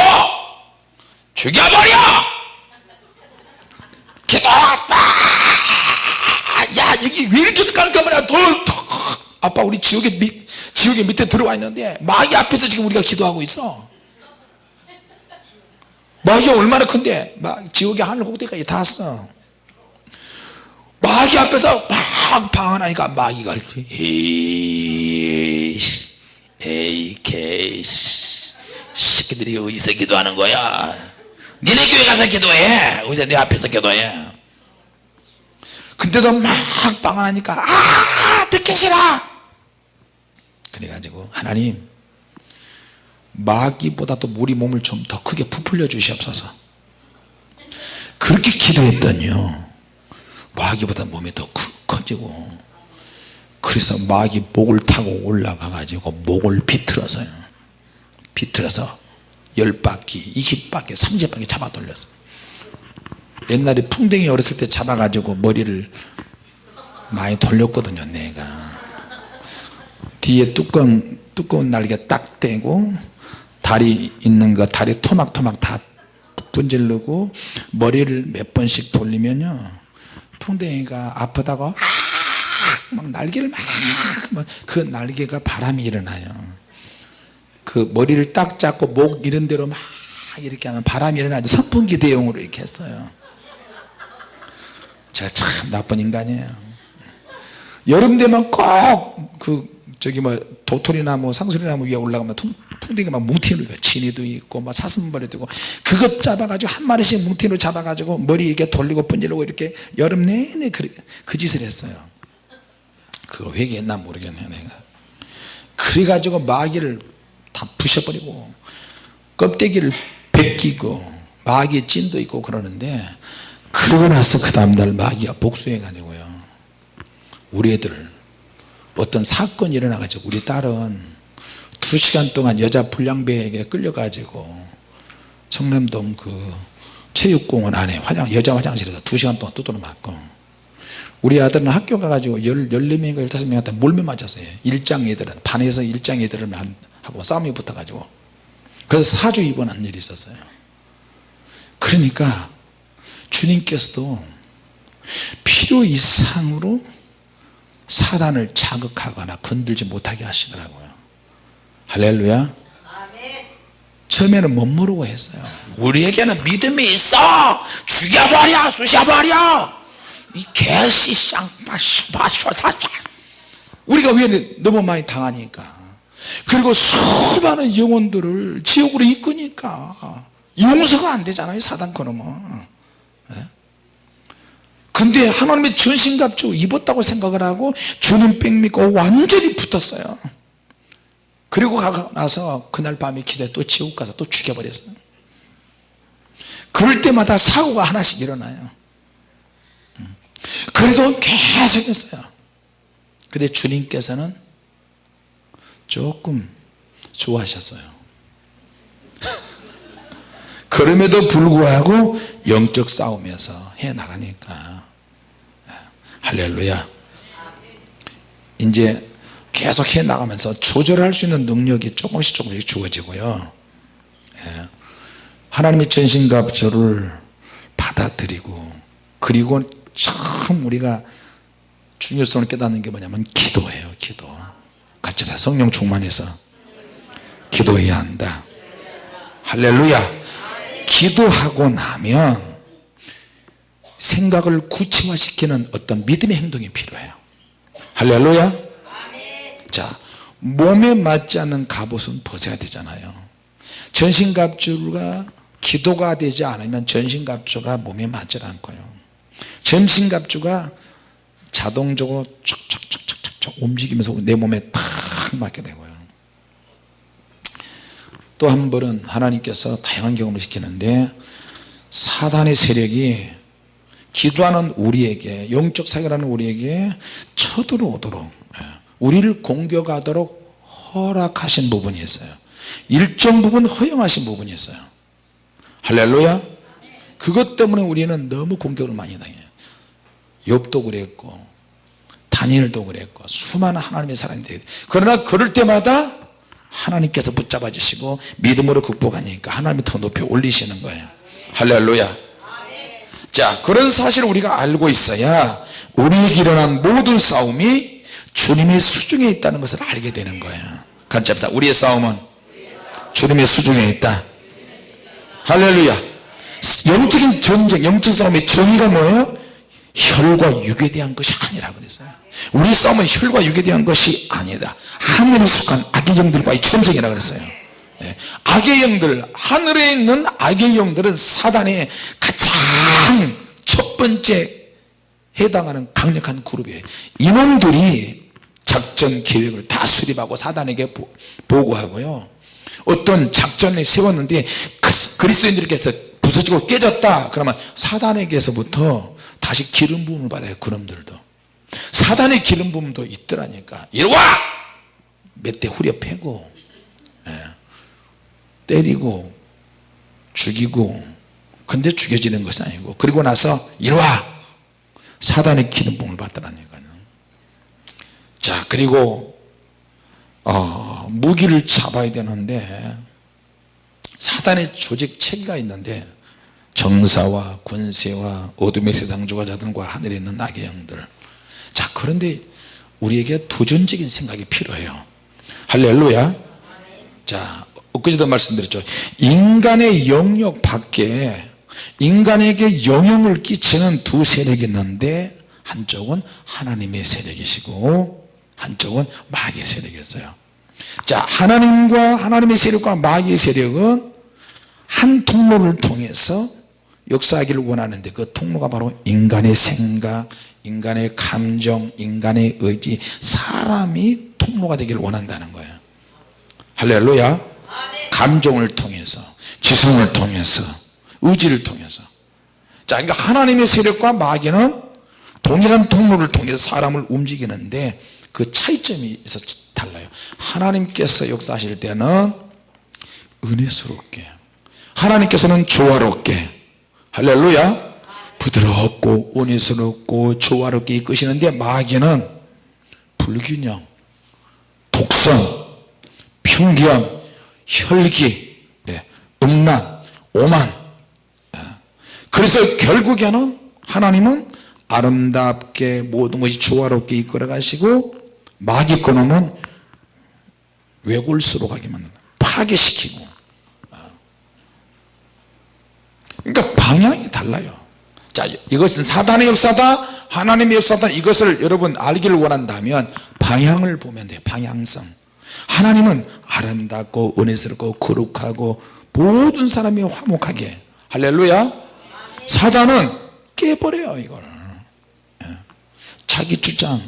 죽여버려. 기도 아빠. 야 여기 왜 이렇게 깔까 말이야. 더 아빠 우리 지옥에 밑에 들어와 있는데 마귀 앞에서 지금 우리가 기도하고 있어. 마귀가 얼마나 큰데 지옥의 하늘 꼭대기까지 다 왔어. 마귀 앞에서 막 방언하니까 마귀가 에이 개씨 새끼들이 어디서 기도하는 거야. 니네 교회 가서 기도해. 어디서 내 앞에서 기도해. 근데도 막 방언하니까 듣기 싫어. 그래가지고 하나님 마귀보다도 우리 몸을 좀 더 크게 부풀려 주시옵소서. 그렇게 기도했더니요 마귀보다 몸이 더 커지고. 그래서 마귀 목을 타고 올라가 가지고 목을 비틀어서요. 비틀어서 10바퀴 20바퀴 30바퀴 잡아 돌렸어. 옛날에 풍뎅이 어렸을 때 잡아 가지고 머리를 많이 돌렸거든요. 내가 뒤에 두꺼운 날개 딱 떼고 다리 있는 거 다리 토막토막 다 분질르고 머리를 몇 번씩 돌리면요 풍뎅이가 아프다고 막 날개를 그 날개가 바람이 일어나요. 그 머리를 딱 잡고 목 이런 데로 막 이렇게 하면 바람이 일어나죠. 선풍기 대용으로 이렇게 했어요. 제가 참 나쁜 인간이에요. 여름 되면 꼭 도토리나무 상수리나무 위에 올라가면 풍뎅이가 막 뭉티로 진이도 있고 막 사슴벌이도 있고 그것 잡아가지고 한 마리씩 뭉티로 잡아가지고 머리 이렇게 돌리고 번지르고 이렇게 여름 내내 그 짓을 했어요. 그거 회개했나 모르겠네요. 내가 그래가지고 마귀를 다 부셔버리고 껍데기를 벗기고 마귀의 찐도 있고 그러는데, 그러고 나서 그 다음날 마귀가 복수해가지고요 우리 애들 어떤 사건이 일어나가지고 우리 딸은 2시간 동안 여자 불량배에게 끌려가지고 성남동 그 체육공원 안에 여자 화장실에서 2시간 동안 두드려 맞고, 우리 아들은 학교 가가지고 14명인가 15명한테 몰매 맞았어요. 일장 애들은 반에서 일장 애들을 하고 싸움이 붙어가지고 그래서 4주 입원한 일이 있었어요. 그러니까 주님께서도 필요 이상으로 사단을 자극하거나 건들지 못하게 하시더라고요. 할렐루야. 처음에는 못 모르고 했어요. 우리에게는 믿음이 있어, 죽여버려 쑤셔버려 이 개씨 쌍파쇼다쇼. 우리가 왜 너무 많이 당하니까, 그리고 수많은 영혼들을 지옥으로 이끄니까 용서가 안 되잖아요 사단 그놈은. 근데 하나님의 전신갑주 입었다고 생각을 하고 주님 백 믿고 완전히 붙었어요. 그리고 가고 나서 그날 밤에 기도해 또 지옥 가서 또 죽여버렸어요. 그럴 때마다 사고가 하나씩 일어나요. 그래도 계속했어요. 근데 주님께서는 조금 좋아하셨어요. 그럼에도 불구하고 영적 싸움에서 해나가니까. 할렐루야. 이제 계속 해나가면서 조절할 수 있는 능력이 조금씩 주어지고요. 하나님의 전신갑주를 받아들이고, 그리고 참 우리가 중요성을 깨닫는 게 뭐냐면 기도예요. 기도. 같이 다 성령 충만해서 기도해야 한다. 할렐루야. 기도하고 나면 생각을 구체화시키는 어떤 믿음의 행동이 필요해요. 할렐루야. 자, 몸에 맞지 않는 갑옷은 벗어야 되잖아요. 전신갑주가 기도가 되지 않으면 전신갑주가 몸에 맞지 않고요, 전신갑주가 자동적으로 척척척척척 움직이면서 내 몸에 탁 맞게 되고요. 또 한 번은 하나님께서 다양한 경험을 시키는데, 사단의 세력이 기도하는 우리에게, 영적 사역하는 우리에게 쳐들어오도록, 우리를 공격하도록 허락하신 부분이 있어요. 일정 부분 허용하신 부분이 있어요. 할렐루야. 그것 때문에 우리는 너무 공격을 많이 당해요. 욥도 그랬고 다니엘도 그랬고 수많은 하나님의 사람들이. 그러나 그럴 때마다 하나님께서 붙잡아 주시고 믿음으로 극복하니까 하나님이 더 높이 올리시는 거예요. 할렐루야. 자, 그런 사실을 우리가 알고 있어야 우리에게 일어난 모든 싸움이 주님의 수중에 있다는 것을 알게 되는 거예요. 같이 합시다. 우리의 싸움은 주님의 수중에 있다. 할렐루야. 영적인 전쟁, 영적 싸움의 정의가 뭐예요? 혈과 육에 대한 것이 아니라 그랬어요. 우리 싸움은 혈과 육에 대한 것이 아니다. 하늘에 속한 악의 영들과의 전쟁이라 그랬어요. 악의 영들, 하늘에 있는 악의 영들은 사단의 가장 첫 번째 해당하는 강력한 그룹이에요. 이놈들이 작전 계획을 다 수립하고 사단에게 보고하고요, 어떤 작전을 세웠는데 그리스도인들께서 부서지고 깨졌다 그러면 사단에게서부터 다시 기름 부음을 받아요. 그놈들도 사단의 기름 부음도 있더라니까. 이리와! 몇 대 후려 패고 때리고 죽이고, 근데 죽여지는 것이 아니고, 그리고 나서 이리와! 사단의 기름 부음을 받더라니까요. 자, 그리고 무기를 잡아야 되는데 사단의 조직 체계가 있는데 정사와 군세와 어둠의 세상 주관자들과 하늘에 있는 악의 영들. 자, 그런데 우리에게 도전적인 생각이 필요해요. 할렐루야. 자, 엊그제도 말씀드렸죠. 인간의 영역 밖에 인간에게 영향을 끼치는 두 세력이 있는데 한쪽은 하나님의 세력이시고 한쪽은 마귀의 세력이었어요. 자, 하나님과 하나님의 세력과 마귀의 세력은 한 통로를 통해서 역사하기를 원하는데 그 통로가 바로 인간의 생각, 인간의 감정, 인간의 의지, 사람이 통로가 되기를 원한다는 거예요. 할렐루야. 감정을 통해서, 지성을 통해서, 의지를 통해서. 자, 그러니까 하나님의 세력과 마귀는 동일한 통로를 통해서 사람을 움직이는데 그 차이점이 있어 달라요. 하나님께서 역사하실 때는 은혜스럽게, 하나님께서는 조화롭게, 할렐루야, 부드럽고 은혜스럽고 조화롭게 이끄시는데 마귀는 불균형, 독성, 편견, 혈기, 음란, 오만. 그래서 결국에는 하나님은 아름답게 모든 것이 조화롭게 이끌어 가시고 마귀 거놈은 왜골수로 가게 만든다. 파괴시키고. 그러니까 방향이 달라요. 자, 이것은 사단의 역사다, 하나님의 역사다. 이것을 여러분 알기를 원한다면 방향을 보면 돼요. 방향성. 하나님은 아름답고 은혜스럽고 거룩하고 모든 사람이 화목하게. 할렐루야. 사단은 깨버려요. 이걸 자기 주장,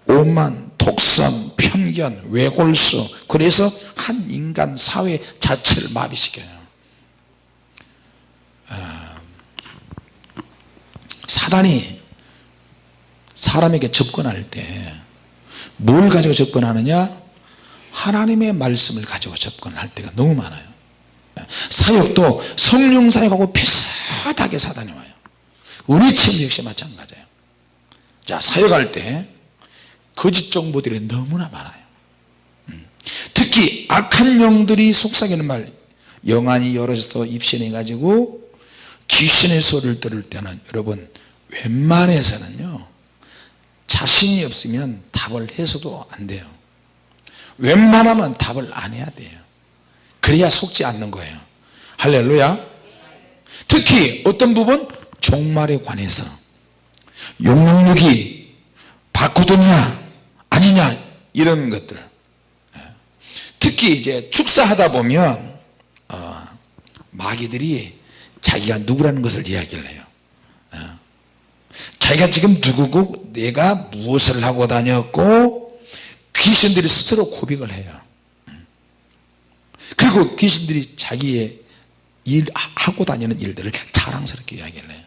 오만, 독선, 편견, 왜골수. 그래서 한 인간 사회 자체를 마비시켜요. 사단이 사람에게 접근할 때 뭘 가지고 접근하느냐? 하나님의 말씀을 가지고 접근할 때가 너무 많아요. 사역도 성령 사역하고 비슷하게 사단이 와요. 은혜 체험 역시 마찬가지예요. 자, 사역할 때 거짓 정보들이 너무나 많아요. 특히 악한 영들이 속삭이는 말, 영안이 열어져서 입신해 가지고 귀신의 소리를 들을 때는 여러분 웬만해서는요 자신이 없으면 답을 해서도 안 돼요. 웬만하면 답을 안 해야 돼요. 그래야 속지 않는 거예요. 할렐루야. 특히 어떤 부분, 종말에 관해서 용용육이 바꾸느냐 아니냐 이런 것들. 특히 이제 축사하다 보면 마귀들이 자기가 누구라는 것을 이야기를 해요. 자기가 지금 누구고 내가 무엇을 하고 다녔고 귀신들이 스스로 고백을 해요. 그리고 귀신들이 자기의 하고 다니는 일들을 자랑스럽게 이야기를 해요.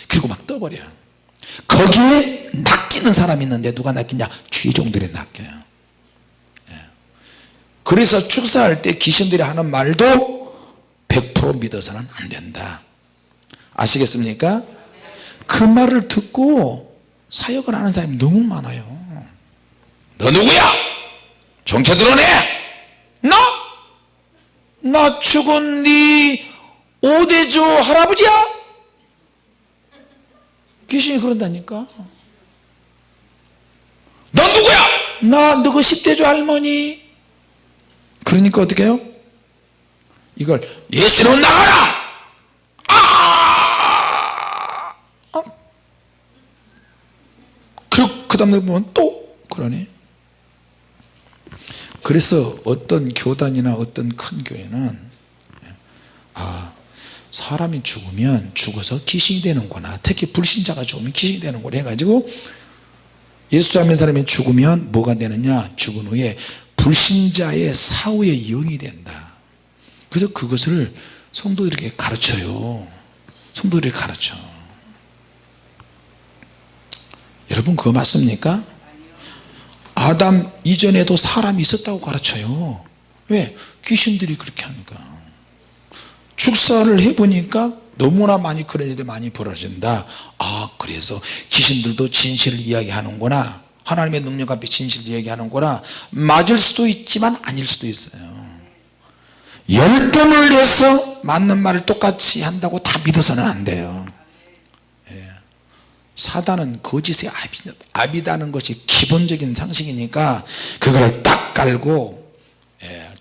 그리고 막 떠버려요. 거기에 낚이는 사람이 있는데 누가 낚이냐? 쥐종들이 낚여요. 그래서 축사할 때 귀신들이 하는 말도 100% 믿어서는 안 된다. 아시겠습니까? 그 말을 듣고 사역을 하는 사람이 너무 많아요. 너 누구야? 정체 드러내. 나 죽은 네 오대조 할아버지야? 귀신이 그런다니까. 너 누구야? 나 너그 10대조 할머니. 그러니까 어떻게 해요? 이걸 예수로 나가라. 그리고 그 다음날 보면 또 그러네. 그래서 어떤 교단이나 어떤 큰 교회는 사람이 죽으면 죽어서 귀신이 되는구나, 특히 불신자가 죽으면 귀신이 되는구나 해가지고 예수 믿는 사람이 죽으면 뭐가 되느냐? 죽은 후에 불신자의 사후의 영이 된다. 그래서 그것을 성도들에게 가르쳐요. 성도들이 가르쳐. 여러분 그거 맞습니까? 아담 이전에도 사람이 있었다고 가르쳐요. 왜? 귀신들이 그렇게 하니까. 축사를 해보니까 너무나 많이 그런 일이 많이 벌어진다. 그래서 귀신들도 진실을 이야기하는구나, 하나님의 능력 앞에 진실을 이야기하는구나. 맞을 수도 있지만 아닐 수도 있어요. 열 돈을 내서 맞는 말을 똑같이 한다고 다 믿어서는 안 돼요. 사단은 거짓의 압이라는 것이 기본적인 상식이니까 그걸 딱 깔고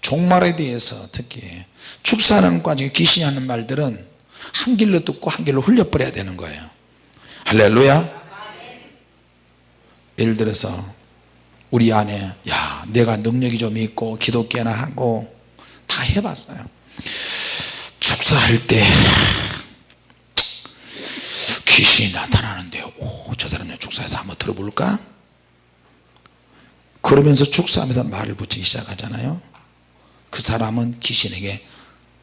종말에 대해서 특히 축사하는 과정에 귀신이 하는 말들은 한 길로 듣고 한 길로 흘려버려야 되는 거예요. 할렐루야. 예를 들어서 우리 안에 야 내가 능력이 좀 있고 기독교나 하고 다 해봤어요. 축사할 때 귀신이 나타나는데 저 사람의 축사에서 한번 들어볼까? 그러면서 축사하면서 말을 붙이기 시작하잖아요. 그 사람은 귀신에게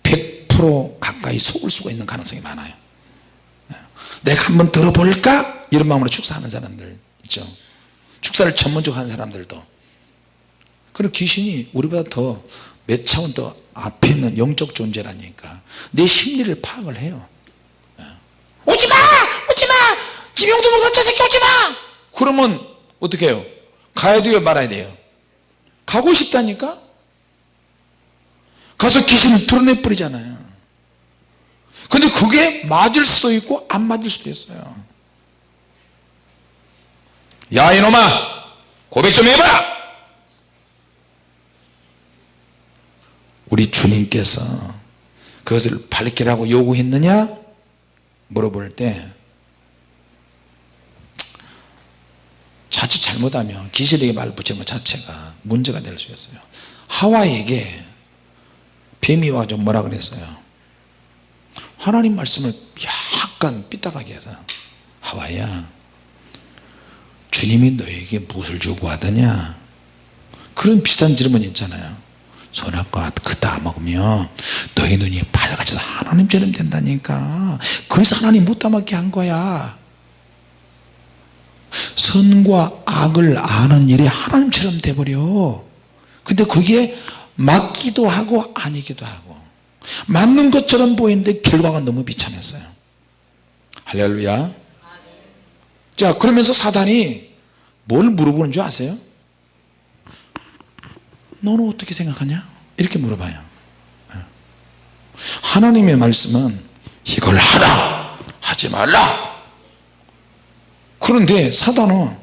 100% 가까이 속을 수가 있는 가능성이 많아요. 내가 한번 들어볼까? 이런 마음으로 축사하는 사람들 있죠. 축사를 전문적으로 하는 사람들도. 그리고 귀신이 우리보다 더 몇 차원 더 앞에 있는 영적 존재라니까 내 심리를 파악을 해요. 오지마! 오지마! 김용두 목사 저 새끼 오지마! 그러면 어떻게 해요? 가야 돼요 말아야 돼요? 가고 싶다니까? 가서 귀신을 드러내버리잖아요. 근데 그게 맞을 수도 있고 안 맞을 수도 있어요. 야 이놈아 고백 좀 해봐. 우리 주님께서 그것을 밝히라고 요구했느냐 물어볼 때 자칫 잘못하면 귀신에게 말을 붙이는 것 자체가 문제가 될 수 있어요. 하와에게 뱀이 와서 뭐라 그랬어요? 하나님 말씀을 약간 삐딱하게 해서 하와야 주님이 너에게 무엇을 주고 하더냐 그런 비슷한 질문 있잖아요. 선악과 그 다 먹으면 너의 눈이 밝아져서 하나님처럼 된다니까. 그래서 하나님 못 따먹게 한 거야. 선과 악을 아는 일이 하나님처럼 돼버려. 근데 그게 맞기도 하고 아니기도 하고 맞는 것처럼 보이는데 결과가 너무 비참했어요. 할렐루야. 자 그러면서 사단이 뭘 물어보는 줄 아세요? 너는 어떻게 생각하냐? 이렇게 물어봐요. 하나님의 말씀은 이걸 하라 하지 말라. 그런데 사단은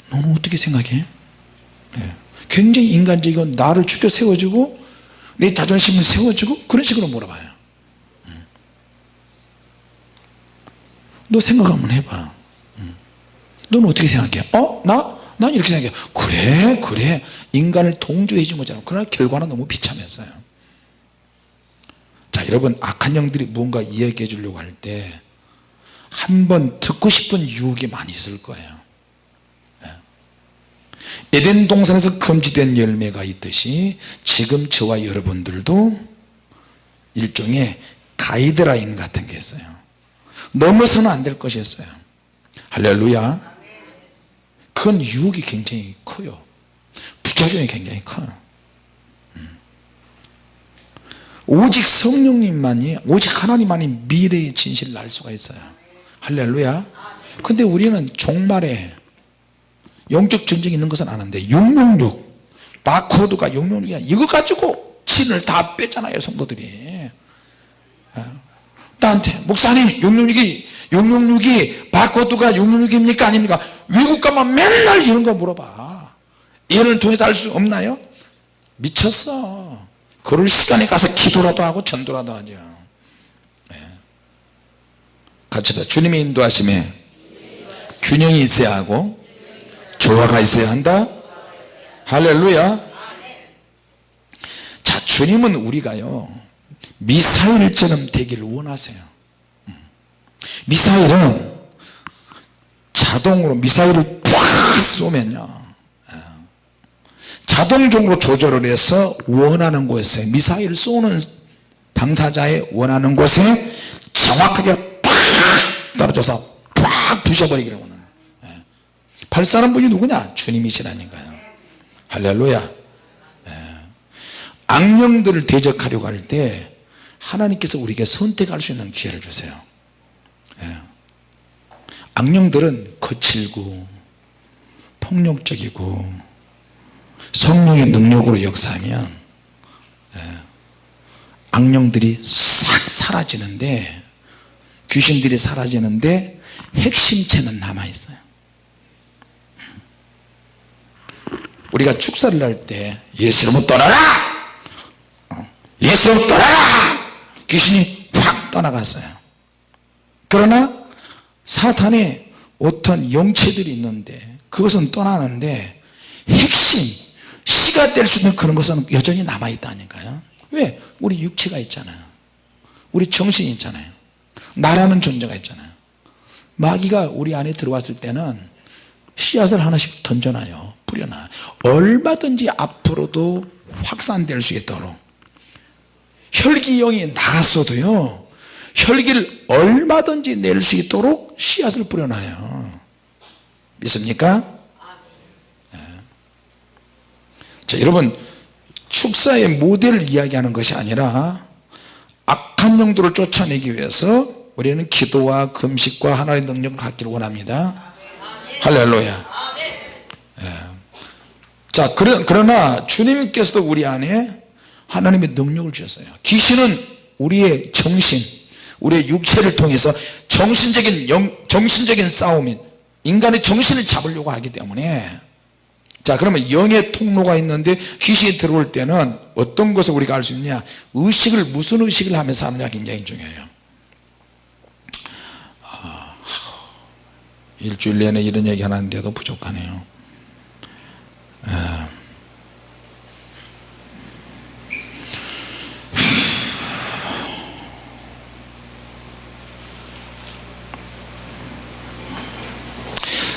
너는 어떻게 생각해? 굉장히 인간적이고 나를 죽여 세워주고 내 자존심을 세워주고 그런 식으로 물어봐요. 너 생각 한번 해봐. 너는 어떻게 생각해? 난 이렇게 생각해. 그래 인간을 동조해 준 거잖아. 그러나 결과는 너무 비참했어요. 자 여러분 악한 영들이 무언가 이야기해 주려고 할 때 한번 듣고 싶은 유혹이 많이 있을 거예요. 에덴 동산에서 금지된 열매가 있듯이 지금 저와 여러분들도 일종의 가이드라인 같은 게 있어요. 넘어서는 안 될 것이 있어요. 할렐루야. 그건 유혹이 굉장히 커요. 부작용이 굉장히 커요. 오직 성령님만이 오직 하나님만이 미래의 진실을 알 수가 있어요. 할렐루야. 근데 우리는 종말에 영적 전쟁이 있는 것은 아는데 666 바코드가 666이야 이거 가지고 진을 다 뺐잖아요. 성도들이 나한테 목사님 666이 바코드가 666입니까 아닙니까? 외국 가면 맨날 이런 거 물어봐. 예를 통해서 알 수 없나요? 미쳤어. 그럴 시간에 가서 기도라도 하고 전도라도 하죠. 같이 봐. 주님의 인도하심에 균형이 있어야 하고 조화가 있어야 한다. 할렐루야. 자 주님은 우리가요 미사일처럼 되기를 원하세요. 미사일은 자동으로 미사일을 팍 쏘면요 자동적으로 조절을 해서 원하는 곳에 미사일을 쏘는 당사자의 원하는 곳에 정확하게 팍 떨어져서 팍 부셔버리기를 원하는 발사하는 분이 누구냐? 주님이시라니까요. 할렐루야. 악령들을 대적하려고 할 때 하나님께서 우리에게 선택할 수 있는 기회를 주세요. 악령들은 거칠고 폭력적이고 성령의 능력으로 역사하면 악령들이 싹 사라지는데, 귀신들이 사라지는데 핵심체는 남아있어요. 우리가 축사를 할 때 예수 이름으로 떠나라, 예수 이름으로 떠나라, 귀신이 확 떠나갔어요. 그러나 사탄의 어떤 영체들이 있는데 그것은 떠나는데 핵심 씨가 될 수 있는 그런 것은 여전히 남아있다니까요. 왜? 우리 육체가 있잖아요. 우리 정신이 있잖아요. 나라는 존재가 있잖아요. 마귀가 우리 안에 들어왔을 때는 씨앗을 하나씩 던져놔요. 뿌려놔요. 얼마든지 앞으로도 확산될 수 있도록. 혈기영이 나갔어도요, 혈기를 얼마든지 낼 수 있도록 씨앗을 뿌려놔요. 믿습니까? 네. 자, 여러분, 축사의 모델을 이야기하는 것이 아니라 악한 영들을 쫓아내기 위해서 우리는 기도와 금식과 하나님의 능력을 갖기를 원합니다. 할렐루야. 네. 자, 그러나 주님께서도 우리 안에 하나님의 능력을 주셨어요. 귀신은 우리의 정신, 우리의 육체를 통해서 정신적인 싸움이, 인간의 정신을 잡으려고 하기 때문에, 자, 그러면 영의 통로가 있는데 귀신이 들어올 때는 어떤 것을 우리가 알 수 있냐? 의식을, 무슨 의식을 하면서 하느냐 굉장히 중요해요. 일주일 내내 이런 얘기 하는데도 부족하네요.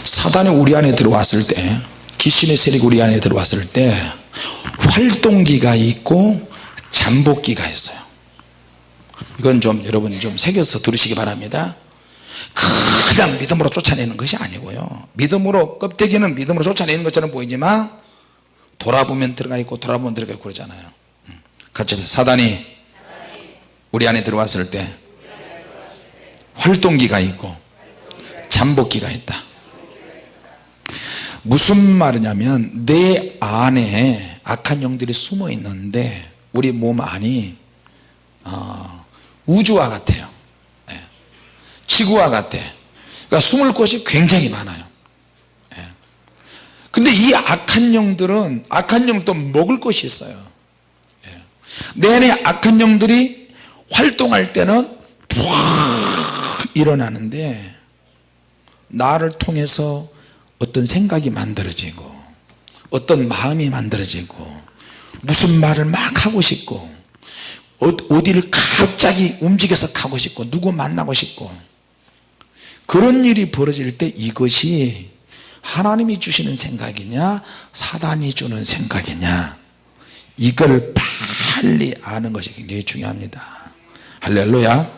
사단이 우리 안에 들어왔을 때, 귀신의 세력이 우리 안에 들어왔을 때 활동기가 있고 잠복기가 있어요. 이건 좀 여러분 좀 새겨서 들으시기 바랍니다. 그냥 믿음으로 쫓아내는 것이 아니고요, 믿음으로, 껍데기는 믿음으로 쫓아내는 것처럼 보이지만 돌아보면 들어가 있고 돌아보면 들어가 있고 그러잖아요. 같이 해서 사단이 우리 안에 들어왔을 때 활동기가 있고 잠복기가 있다. 무슨 말이냐면 내 안에 악한 영들이 숨어 있는데 우리 몸 안이 우주와 같아요. 지구와 같아. 그러니까 숨을 곳이 굉장히 많아요. 근데 이 악한 영들은, 악한 영도 먹을 것이 있어요. 내 안에 악한 영들이 활동할 때는 푹 일어나는데 나를 통해서 어떤 생각이 만들어지고 어떤 마음이 만들어지고 무슨 말을 막 하고 싶고 어디를 갑자기 움직여서 가고 싶고 누구 만나고 싶고, 그런 일이 벌어질 때 이것이 하나님이 주시는 생각이냐 사단이 주는 생각이냐, 이걸 빨리 아는 것이 굉장히 중요합니다. 할렐루야.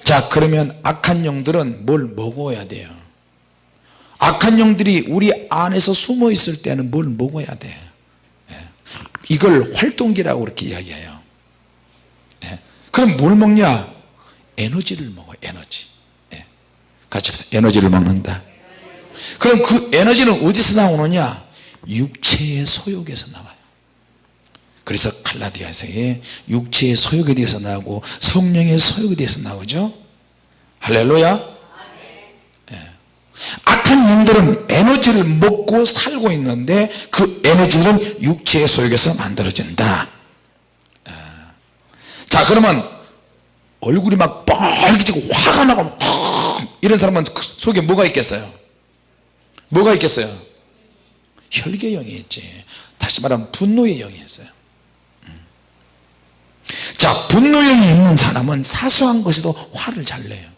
자, 그러면 악한 영들은 뭘 먹어야 돼요? 악한 영들이 우리 안에서 숨어 있을 때는 뭘 먹어야 돼? 이걸 활동기라고 그렇게 이야기해요. 그럼 뭘 먹냐? 에너지를 먹어. 에너지. 같이 해서 에너지를 먹는다. 그럼 그 에너지는 어디서 나오느냐? 육체의 소욕에서 나와요. 그래서 갈라디아서에 육체의 소욕에 대해서 나오고 성령의 소욕에 대해서 나오죠. 할렐루야. 악한 영들은 에너지를 먹고 살고 있는데 그 에너지는 육체의 소욕에서 만들어진다. 자, 그러면 얼굴이 막 빨개지고 화가 나고 이런 사람은 그 속에 뭐가 있겠어요? 뭐가 있겠어요? 혈기의 영이 있지. 다시 말하면 분노의 영이 있어요. 자, 분노의 영이 있는 사람은 사소한 것에도 화를 잘 내요.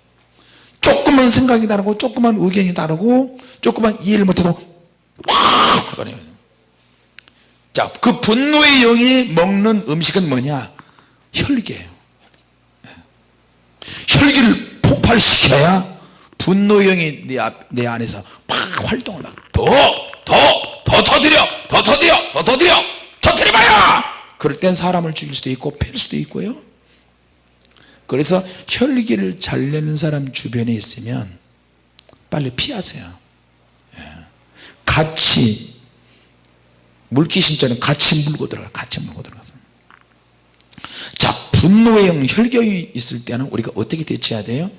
조그만 생각이 다르고 조그만 의견이 다르고 조그만 이해를 못해도 화가 내요. 자, 그 분노의 영이 먹는 음식은 뭐냐? 혈기예요. 혈기를 폭발시켜야 분노의 영이 내 안에서 막 활동을 막 더 터뜨려봐야. 그럴 땐 사람을 죽일 수도 있고 팰 수도 있고요. 그래서 혈기를 잘 내는 사람 주변에 있으면 빨리 피하세요. 같이 물귀신처럼 같이 물고 들어가서. 자, 분노의 영, 혈경이 있을 때는 우리가 어떻게 대처해야 돼요?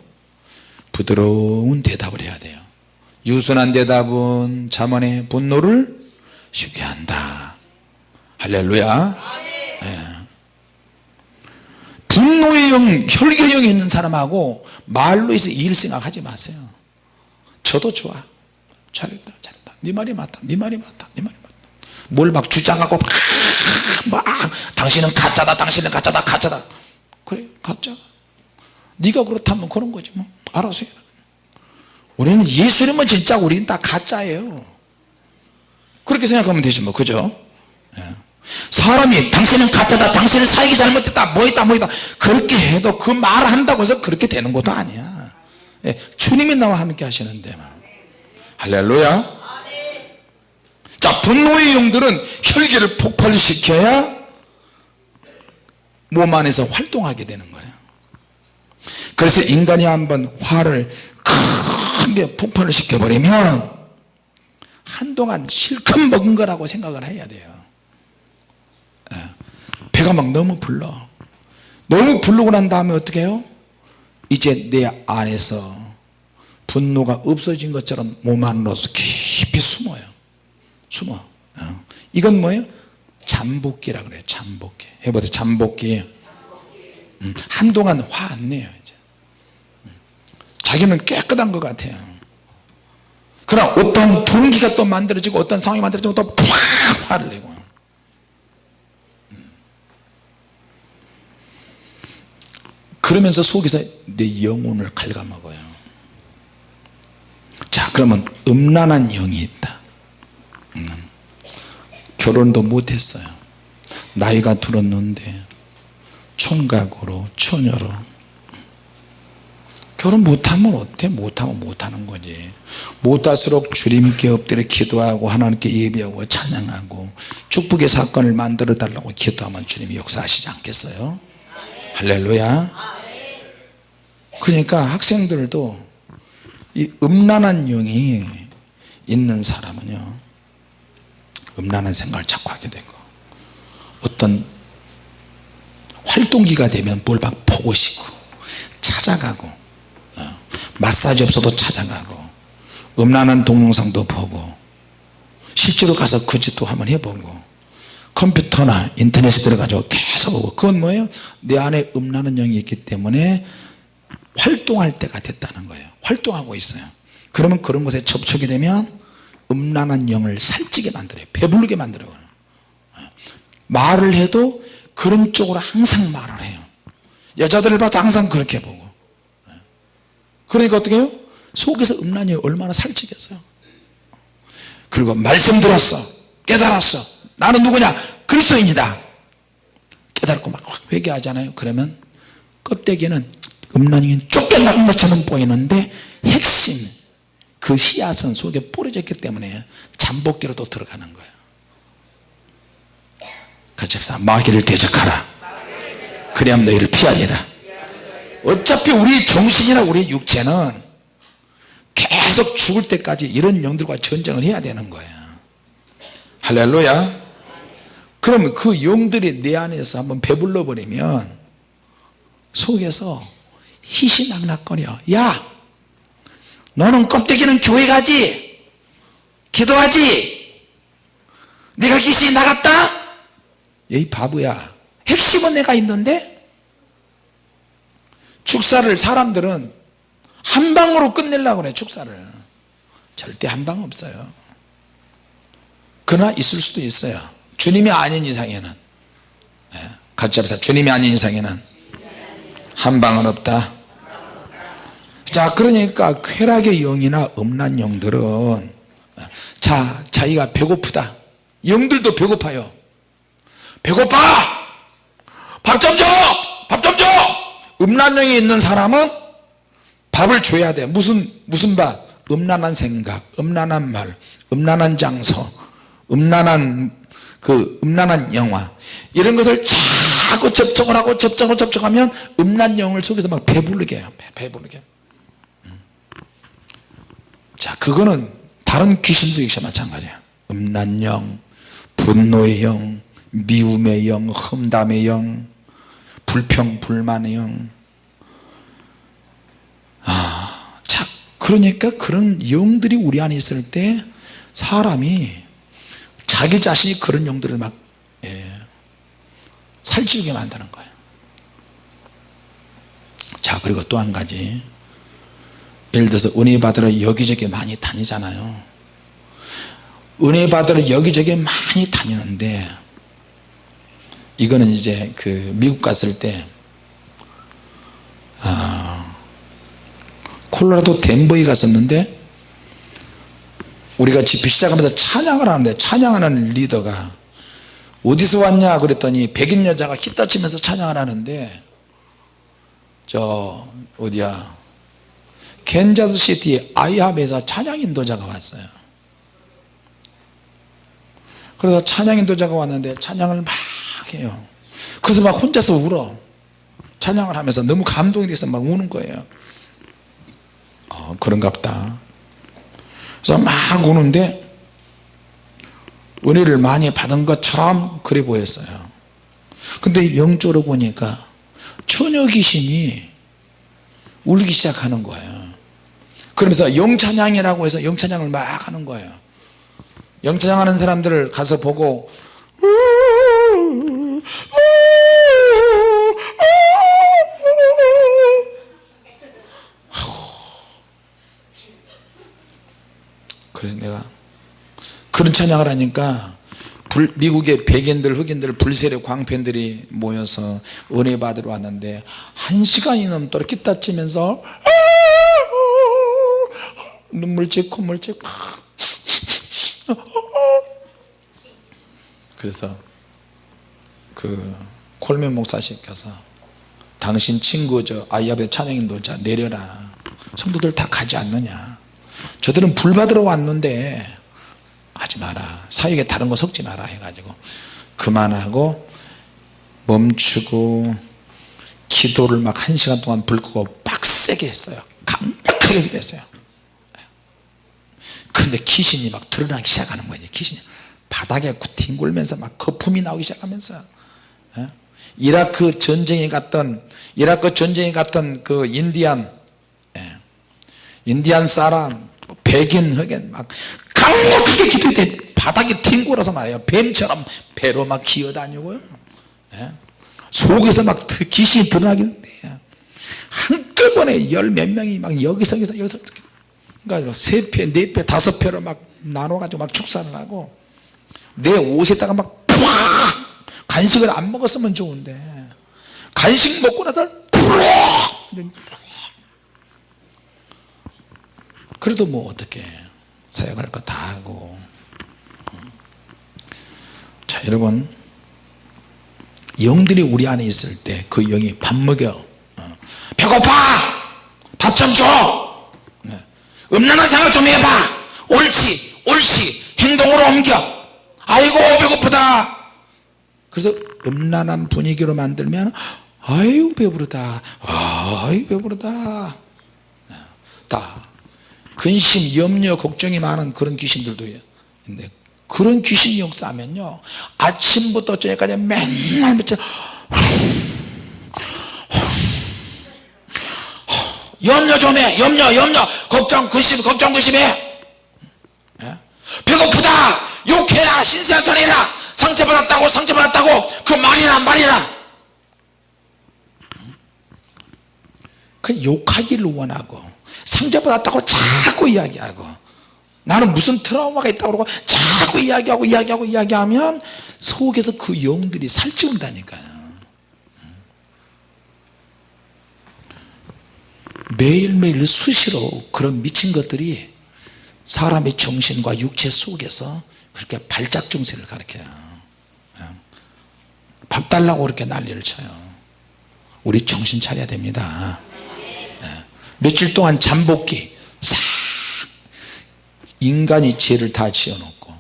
부드러운 대답을 해야 돼요. 유순한 대답은 자만의 분노를 쉬게 한다. 할렐루야. 네. 분노의 영, 혈경이 있는 사람하고 말로 해서 일 생각하지 마세요. 저도 좋아, 잘했다, 잘했다, 네 말이 맞다, 네 말이 맞다, 네 말이 맞다. 뭘 막 주장하고 막 당신은 가짜다, 당신은 가짜다, 가짜다. 그래, 가짜. 네가 그렇다면 그런 거지 뭐. 알아서 해. 우리는 예수님은 진짜, 우리는 다 가짜예요. 그렇게 생각하면 되지 뭐. 그죠? 예. 사람이 당신은 가짜다, 당신은 사역이 잘못됐다, 뭐 있다 뭐 있다 그렇게 해도 그 말을 한다고 해서 그렇게 되는 것도 아니야. 예. 주님이 나와 함께 하시는데. 할렐루야. 자, 분노의 영들은 혈기를 폭발시켜야 몸 안에서 활동하게 되는 거예요. 그래서 인간이 한번 화를 크게 폭발을 시켜버리면 한동안 실컷 먹은 거라고 생각을 해야 돼요. 배가 막 너무 불러. 너무 부르고 난 다음에 어떻게 해요? 이제 내 안에서 분노가 없어진 것처럼 몸 안으로서 깊이 숨어요. 숨어. 이건 뭐예요? 잠복기라 그래요. 잠복기. 해보세요. 잠복기. 한동안 화 안 내요. 이제 자기는 깨끗한 것 같아요. 그러나 어떤 분기가 또 만들어지고 어떤 상황이 만들어지고 또 팍 화를 내고. 그러면서 속에서 내 영혼을 갉아먹어요. 자, 그러면 음란한 영이 있다. 결혼도 못했어요. 나이가 들었는데 총각으로 처녀로. 결혼 못하면 어때? 못하면 못하는 거지. 못할수록 주님께 엎드려 기도하고 하나님께 예배하고 찬양하고 축복의 사건을 만들어 달라고 기도하면 주님이 역사하시지 않겠어요? 할렐루야. 그러니까 학생들도 이 음란한 영이 있는 사람은요, 음란한 생각을 자꾸 하게 되고, 어떤 활동기가 되면 뭘 막 보고 싶고 찾아가고, 마사지 없어도 찾아가고, 음란한 동영상도 보고, 실제로 가서 그 짓도 한번 해보고, 컴퓨터나 인터넷에 들어가지고 계속 보고. 그건 뭐예요? 내 안에 음란한 영이 있기 때문에 활동할 때가 됐다는 거예요. 활동하고 있어요. 그러면 그런 것에 접촉이 되면 음란한 영을 살찌게 만들어요. 배부르게 만들어요. 말을 해도 그런 쪽으로 항상 말을 해요. 여자들을 봐도 항상 그렇게 보고. 그러니까 어떻게 해요? 속에서 음란한 영이 얼마나 살찌겠어요. 그리고 말씀 들었어, 깨달았어, 나는 누구냐? 그리스도인이다. 깨달고 막 회개하잖아요. 그러면 껍데기는 음란이 쫓겨나는 것처럼 보이는데 핵심, 그 씨앗은 속에 뿌려졌기 때문에 잠복기로 또 들어가는 거예요. 같이 합시다. 마귀를 대적하라. 그래야 너희를 피하리라. 어차피 우리 정신이나 우리 육체는 계속 죽을 때까지 이런 영들과 전쟁을 해야 되는 거예요. 할렐루야. 그러면 그 영들이 내 안에서 한번 배불러 버리면 속에서 희시낙낙거려. 야, 너는 껍데기는 교회 가지, 기도하지, 네가 귀신이 나갔다? 에이 바보야, 핵심은 내가 있는데. 축사를 사람들은 한 방으로 끝내려고 그래. 축사를 절대 한 방 없어요. 그러나 있을 수도 있어요. 주님이 아닌 이상에는. 같이 합시다. 주님이 아닌 이상에는 한 방은 없다. 자, 그러니까 쾌락의 영이나 음란 영들은, 자, 자기가 배고프다. 영들도 배고파요. 배고파! 밥 좀 줘! 밥 좀 줘! 음란 영이 있는 사람은 밥을 줘야 돼. 무슨 밥? 음란한 생각, 음란한 말, 음란한 장소, 음란한 영화, 이런 것을 자꾸 접촉을 하고 접촉하면 음란 영을 속에서 막 배부르게 해요. 배부르게. 자, 그거는 다른 귀신도 역시 마찬가지야. 음란 영, 분노의 영, 미움의 영, 험담의 영, 불평 불만의 영. 자, 그러니까 그런 영들이 우리 안에 있을 때 사람이 자기 자신이 그런 영들을 막 살찌우게 만드는 거예요. 자, 그리고 또 한 가지, 예를 들어서 은혜 받으러 여기저기 많이 다니잖아요. 은혜 받으러 여기저기 많이 다니는데, 이거는 이제 그 미국 갔을 때 콜로라도 덴버에 갔었는데, 우리가 집회 시작하면서 찬양을 하는데, 찬양하는 리더가 어디서 왔냐 그랬더니 백인 여자가 기타 치면서 찬양을 하는데, 저 어디야, 캔자스시티 아이합에서 찬양 인도자가 왔어요. 그래서 찬양 인도자가 왔는데 찬양을 막 해요. 그래서 막 혼자서 울어. 찬양을 하면서 너무 감동이 돼서 막 우는 거예요. 그런가 보다. 그래서 막 우는데 은혜를 많이 받은 것처럼 그래 보였어요. 근데 영적으로 보니까 처녀 귀신이 울기 시작하는 거예요. 그러면서 영찬양이라고 해서 영찬양을 막 하는 거예요. 영찬양하는 사람들을 가서 보고 그래서 내가 그런 찬양을 하니까 미국의 백인들 흑인들 불세례 광팬들이 모여서 은혜 받으러 왔는데 1시간이 넘도록 기타 치면서 눈물찍 콧물찍 그래서 그 콜맨 목사님께서 당신 친구 저 아이합의 찬양인도자 내려라, 성도들 다 가지 않느냐, 저들은 불 받으러 왔는데 하지 마라, 사역에 다른 거 섞지 마라 해가지고 그만하고 멈추고 기도를 막 1시간 동안 불 끄고 빡세게 했어요. 강력하게 기도했어요. 근데 귀신이 막 드러나기 시작하는 거예요. 귀신이 바닥에 뒹굴면서 막 거품이 나오기 시작하면서, 이라크 전쟁에 갔던 그 인디안 사람, 백인 흑인 막 강력하게 기도해 바닥에 뒹굴어서 말이에요. 뱀처럼 배로 막 기어다니고요. 속에서 막 귀신이 드러나긴 해요. 한꺼번에 10몇 명이 막 여기서 그러니까 3배, 4배, 5배로 막 나눠가지고 막 축사를 하고, 내 옷에다가 막 간식을 안 먹었으면 좋은데 간식 먹고 나서 그래도 뭐 어떻게 사역할 거 다 하고. 자, 여러분, 영들이 우리 안에 있을 때 그 영이 밥 먹여, 배고파 밥 좀 줘, 음란한 생각 좀 해봐, 옳지 행동으로 옮겨, 아이고 배고프다. 그래서 음란한 분위기로 만들면 아이고 배부르다, 아이고 배부르다. 다 근심, 염려, 걱정이 많은 그런 귀신들도 있는데, 그런 귀신이 역사하면요 아침부터 저녁까지 맨날 며칠 염려 좀 해, 염려 걱정 근심해. 배고프다 욕해라, 신세한테 해라, 상처받았다고 그 말이나 그 욕하기를 원하고 상처받았다고 자꾸 이야기하고, 나는 무슨 트라우마가 있다고 그러고 자꾸 이야기하면 속에서 그 영들이 살찌운다니까요. 매일매일 수시로 그런 미친 것들이 사람의 정신과 육체 속에서 그렇게 발작 증세를 가르쳐요. 밥 달라고 그렇게 난리를 쳐요. 우리 정신 차려야 됩니다. 며칠 동안 잠복기 싹 인간이 죄를 다 지어놓고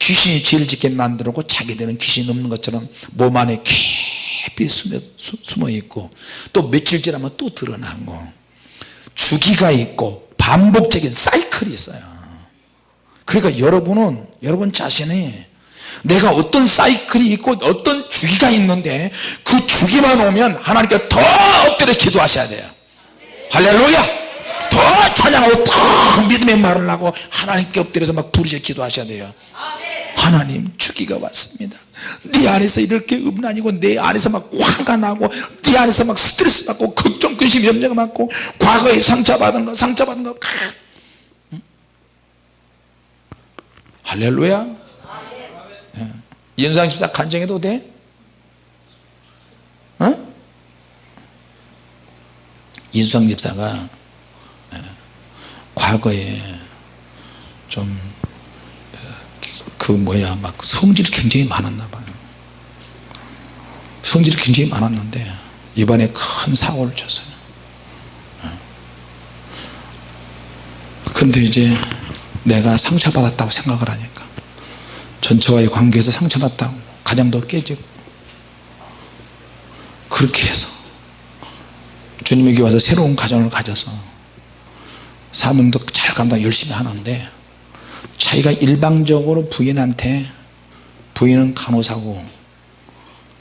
귀신이 죄를 짓게 만들었고, 자기들은 귀신 없는 것처럼 몸 안에 깊이 숨어 있고, 또 며칠 지나면 또 드러나고, 주기가 있고 반복적인 사이클이 있어요. 그러니까 여러분 자신이 내가 어떤 사이클이 있고 어떤 주기가 있는데 그 주기만 오면 하나님께 더 엎드려 기도하셔야 돼요. 할렐루야. 더 찬양하고 더 믿음의 말을 하고 하나님께 엎드려서 막 부르셔 기도하셔야 돼요. 하나님, 주기가 왔습니다. 네 안에서 이렇게 음란이고 내 안에서 막 화가 나고 네 안에서 막 스트레스 받고 걱정 근심 염려가 많고 과거에 상처받은 거 할렐루야. 이은상 집사 간증해도 돼? 어? 이은상 집사가 과거에 좀 막 성질이 굉장히 많았나 봐요. 성질이 굉장히 많았는데 이번에 큰 사고를 쳤어요. 그런데 이제 내가 상처받았다고 생각을 하니까 전처와의 관계에서 상처받았다고 가정도 깨지고 그렇게 해서 주님에게 와서 새로운 가정을 가져서 사명도 잘 감당 열심히 하는데 자기가 일방적으로 부인한테, 부인은 간호사고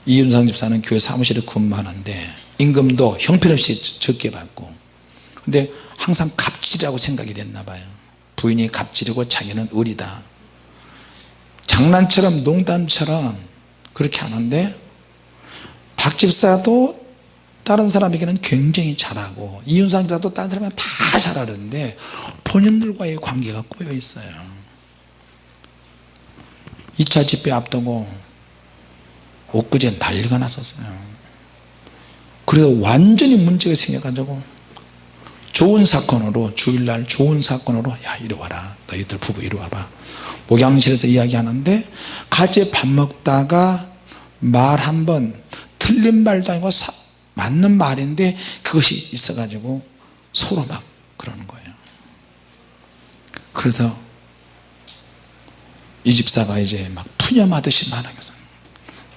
이윤상 집사는 교회 사무실에 근무하는데 임금도 형편없이 적게 받고, 근데 항상 갑질이라고 생각이 됐나 봐요. 부인이 갑질이고 자기는 의리다, 장난처럼 농담처럼 그렇게 하는데 박 집사도 다른 사람에게는 굉장히 잘하고 이윤상 집사도 다른 사람에게는 다 잘하는데 본인들과의 관계가 꼬여 있어요. 2차 집회 앞두고 엊그제 난리가 났었어요. 그래서 완전히 문제가 생겨가지고 좋은 사건으로, 주일날 좋은 사건으로, 야 이리 와라, 너희들 부부 이리 와봐, 목양실에서 이야기하는데 같이 밥 먹다가 말 한번 틀린 말도 아니고 맞는 말인데 그것이 있어가지고 서로 막 그러는 거예요. 그래서 이 집사가 이제 막 푸념하듯이 말하면서,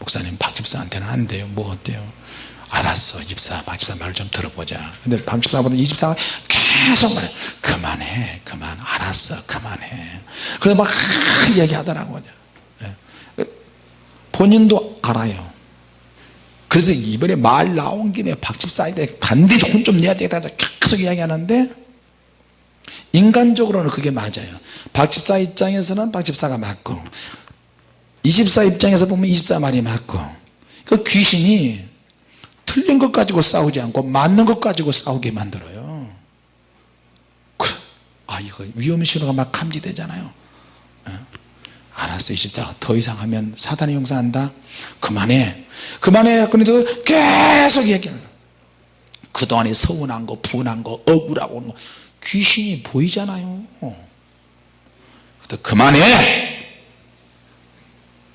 목사님 박 집사한테는 안 돼요. 뭐 어때요? 알았어, 이 집사, 박 집사 말을 좀 들어보자. 근데 박 집사보다 이 집사가 계속 말해, 그만해, 그만, 알았어, 그만해. 그래서 막 얘기하더라고요. 본인도 알아요. 그래서 이번에 말 나온 김에 박 집사한테 반드시 혼 좀 내야 되겠다 계속 이야기하는데 인간적으로는 그게 맞아요. 박 집사 입장에서는 박 집사가 맞고, 이 집사 입장에서 보면 이 집사 말이 맞고, 그 귀신이 틀린 것 가지고 싸우지 않고 맞는 것 가지고 싸우게 만들어요. 이거 위험 신호가 막 감지되잖아요. 알았어, 이 집사가 더 이상 하면 사단이 용서한다, 그만해, 그만해. 그런데도 계속 얘기합니다. 그동안에 서운한 거, 분한 거, 억울하고 뭐 귀신이 보이잖아요. 그래서 그만해.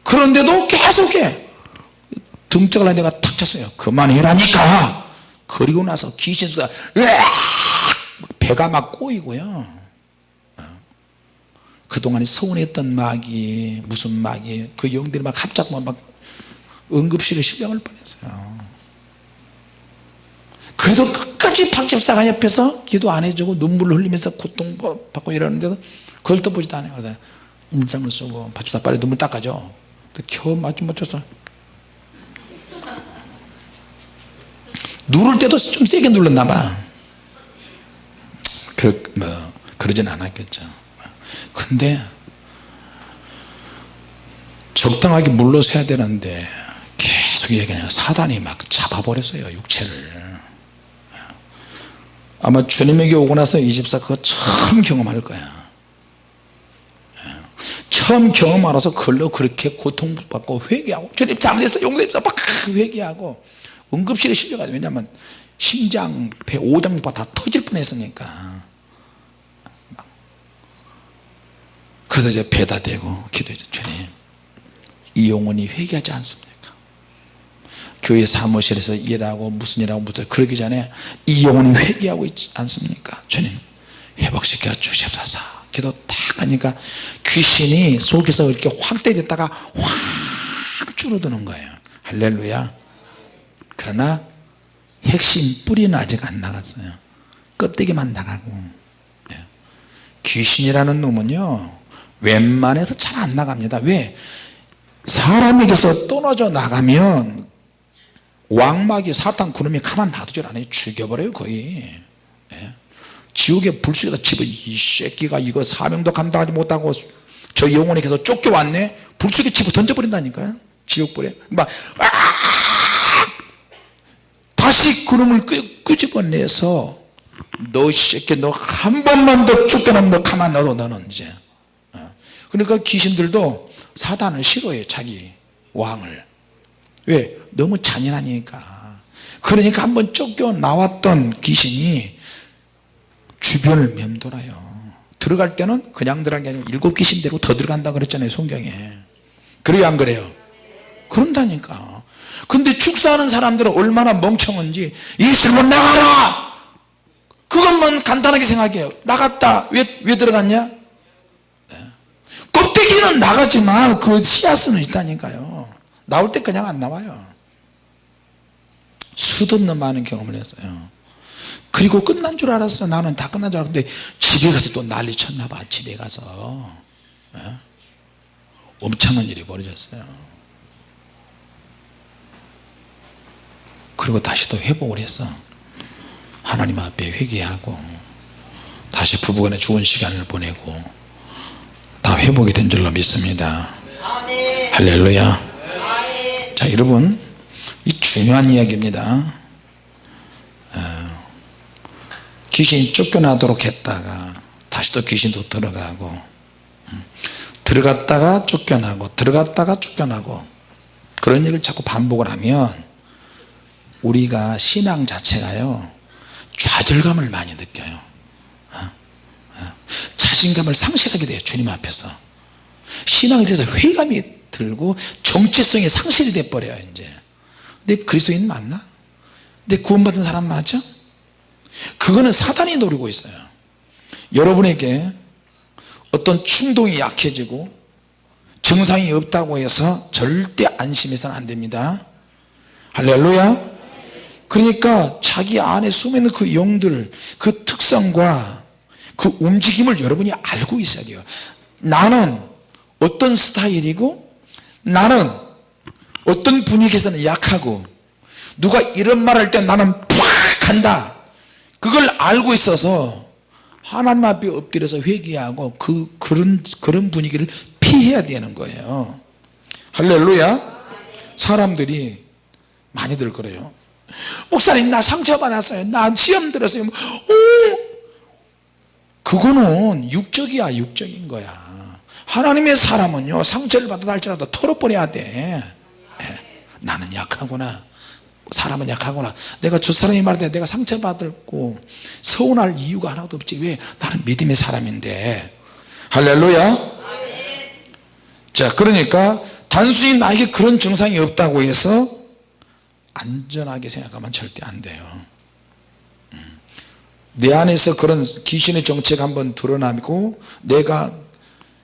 그런데도 계속해. 등짝을 한 내가 탁 쳤어요. 그만해라니까. 그리고 나서 귀신 소리가 배가 막 꼬이고요. 그동안에 서운했던 마귀, 무슨 마귀, 그 영들이 막 합작 막 응급실에 실려갈 뻔했어요. 그래도 끝까지 박 집사가 옆에서 기도 안 해주고 눈물을 흘리면서 고통받고 이러는데도 그걸 또 보지도 않아요. 그래서 인상을 쓰고, 박 집사 빨리 눈물 닦아줘. 겨우 맞춰서 누를 때도 좀 세게 눌렀나 봐. 그러진 않았겠죠. 근데 적당하게 물러서야 되는데 계속 얘기해요. 사단이 막 잡아버렸어요, 육체를. 아마 주님에게 오고 나서 이 집사 그거 처음 경험할 거야. 처음 경험하라서 그걸로 그렇게 고통받고 회개하고, 주님 잘못했어, 용서해 주세요, 막 회개하고 응급실에 실려가지고, 왜냐하면 심장, 배, 오장육부 다 터질 뻔했으니까. 그래서 이제 배다 대고 기도했죠. 주님, 이 영혼이 회개하지 않습니까? 교회 사무실에서 일하고 무슨 일하고 무슨, 그러기 전에 이 영혼이 회개하고 있지 않습니까? 주님 회복시켜 주시옵소서. 기도 딱 하니까 귀신이 속에서 이렇게 확대됐다가 확 줄어드는 거예요. 할렐루야. 그러나 핵심 뿌리는 아직 안 나갔어요. 껍데기만 나가고. 귀신이라는 놈은요 웬만해서 잘 안 나갑니다. 왜? 사람에게서 떨어져 나가면 왕마귀 사탄 그놈이 가만 놔두질 않아요. 죽여버려요 거의. 지옥의 불 속에다 집어 이 새끼가 이거 사명도 감당하지 못하고 저 영혼이 계속 쫓겨왔네. 불 속에 집어 던져버린다니까요. 지옥불에 막 다시 그놈을 끄집어내서 너 새끼 너 한 번만 더 쫓겨나면 너 가만 놔둬 너는 이제. 그러니까 귀신들도 사단을 싫어해요. 자기 왕을. 왜? 너무 잔인하니까. 그러니까 한번 쫓겨나왔던 귀신이 주변을 맴돌아요. 들어갈 때는 그냥 들어간 게 아니고 7 귀신대로 더 들어간다 그랬잖아요 성경에. 그래요 안 그래요? 그런다니까. 근데 축사하는 사람들은 얼마나 멍청한지 예수로 나가라 그것만 간단하게 생각해요. 나갔다. 왜 들어갔냐? 껍데기는 나가지만 그 씨앗은 있다니까요. 나올 때 그냥 안 나와요. 수도 없는 많은 경험을 했어요. 그리고 끝난 줄 알았어. 나는 다 끝난 줄 알았는데 집에 가서 또 난리 쳤나 봐. 집에 가서 엄청난 일이 벌어졌어요. 그리고 다시 또 회복을 했어. 하나님 앞에 회개하고 다시 부부간에 좋은 시간을 보내고 다 회복이 된 줄로 믿습니다. 아멘. 할렐루야. 아멘. 자 여러분 이 중요한 이야기입니다. 귀신이 쫓겨나도록 했다가 다시 또 귀신도 들어가고 들어갔다가 쫓겨나고 들어갔다가 쫓겨나고 그런 일을 자꾸 반복을 하면 우리가 신앙 자체가요 좌절감을 많이 느껴요. 자신감을 상실하게 돼요. 주님 앞에서 신앙에 대해서 회의감이 들고 정체성이 상실이 돼버려요. 이제 내 그리스도인 맞나? 내 구원받은 사람 맞아? 그거는 사단이 노리고 있어요. 여러분에게 어떤 충동이 약해지고 증상이 없다고 해서 절대 안심해서는 안 됩니다. 할렐루야. 그러니까 자기 안에 숨어있는 그 영들 그 특성과 그 움직임을 여러분이 알고 있어야 돼요. 나는 어떤 스타일이고 나는 어떤 분위기에서는 약하고 누가 이런 말 할 때 나는 팍 한다. 그걸 알고 있어서 하나님 앞에 엎드려서 회개하고 그런 분위기를 피해야 되는 거예요. 할렐루야. 사람들이 많이들 그래요. 목사님 나 상처받았어요. 나 시험 들었어요. 그거는 육적이야. 육적인 거야. 하나님의 사람은요 상처를 받아도 할지라도 털어버려야 돼. 나는 약하구나. 사람은 약하구나. 내가 저 사람이 말할 때 내가 상처받고 서운할 이유가 하나도 없지. 왜? 나는 믿음의 사람인데. 할렐루야. 자 그러니까 단순히 나에게 그런 증상이 없다고 해서 안전하게 생각하면 절대 안 돼요. 내 안에서 그런 귀신의 정체가 한번 드러나고 내가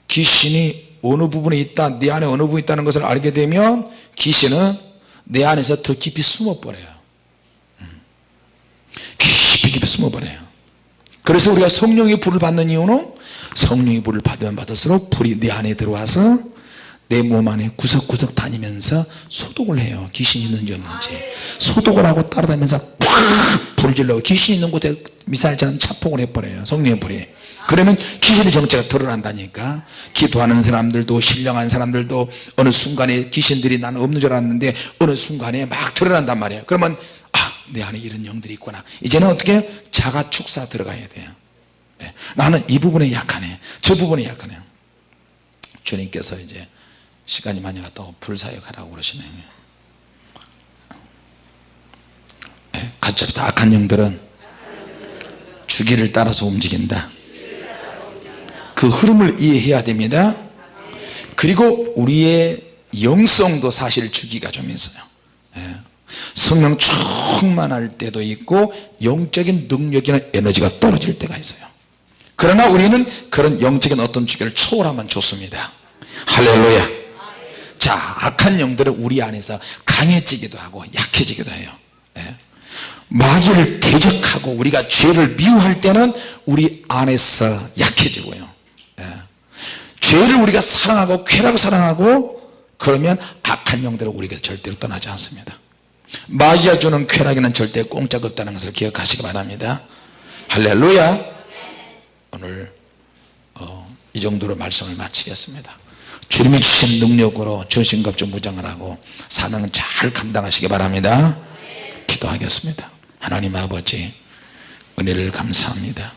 귀신이 어느 부분에 있다 내 안에 어느 부분에 있다는 것을 알게 되면 귀신은 내 안에서 더 깊이 숨어버려요. 깊이 숨어버려요. 그래서 우리가 성령의 불을 받는 이유는 성령의 불을 받으면 받을수록 불이 내 안에 들어와서 내 몸 안에 구석구석 다니면서 소독을 해요. 귀신이 있는지 없는지 소독을 하고 따라다니면서 팍 불을 질러 귀신이 있는 곳에 미사일처럼 자폭을 해버려요. 성령의 불이. 그러면 귀신의 정체가 드러난다니까. 기도하는 사람들도 신령한 사람들도 어느 순간에 귀신들이 나는 없는 줄 알았는데 어느 순간에 막 드러난단 말이에요. 그러면 내 안에 이런 영들이 있구나. 이제는 어떻게 자가 축사 들어가야 돼요. 나는 이 부분에 약하네 저 부분에 약하네. 주님께서 이제 시간이 많이 갔다고 불사역하라고 그러시네요. 같이 합시다. 악한 영들은 주기를 따라서 움직인다. 그 흐름을 이해해야 됩니다. 그리고 우리의 영성도 사실 주기가 좀 있어요. 성령 충만할 때도 있고 영적인 능력이나 에너지가 떨어질 때가 있어요. 그러나 우리는 그런 영적인 어떤 주기를 초월하면 좋습니다. 할렐루야. 자 악한 영들은 우리 안에서 강해지기도 하고 약해지기도 해요. 마귀를 대적하고 우리가 죄를 미워할 때는 우리 안에서 약해지고요. 죄를 우리가 사랑하고 쾌락을 사랑하고 그러면 악한 영들은 우리에게 절대로 떠나지 않습니다. 마귀가 주는 쾌락에는 절대 공짜가 없다는 것을 기억하시기 바랍니다. 할렐루야. 오늘 이 정도로 말씀을 마치겠습니다. 주님이 주신 능력으로 전신갑주 무장을 하고 사명을 잘 감당하시기 바랍니다. 기도하겠습니다. 하나님 아버지, 은혜를 감사합니다.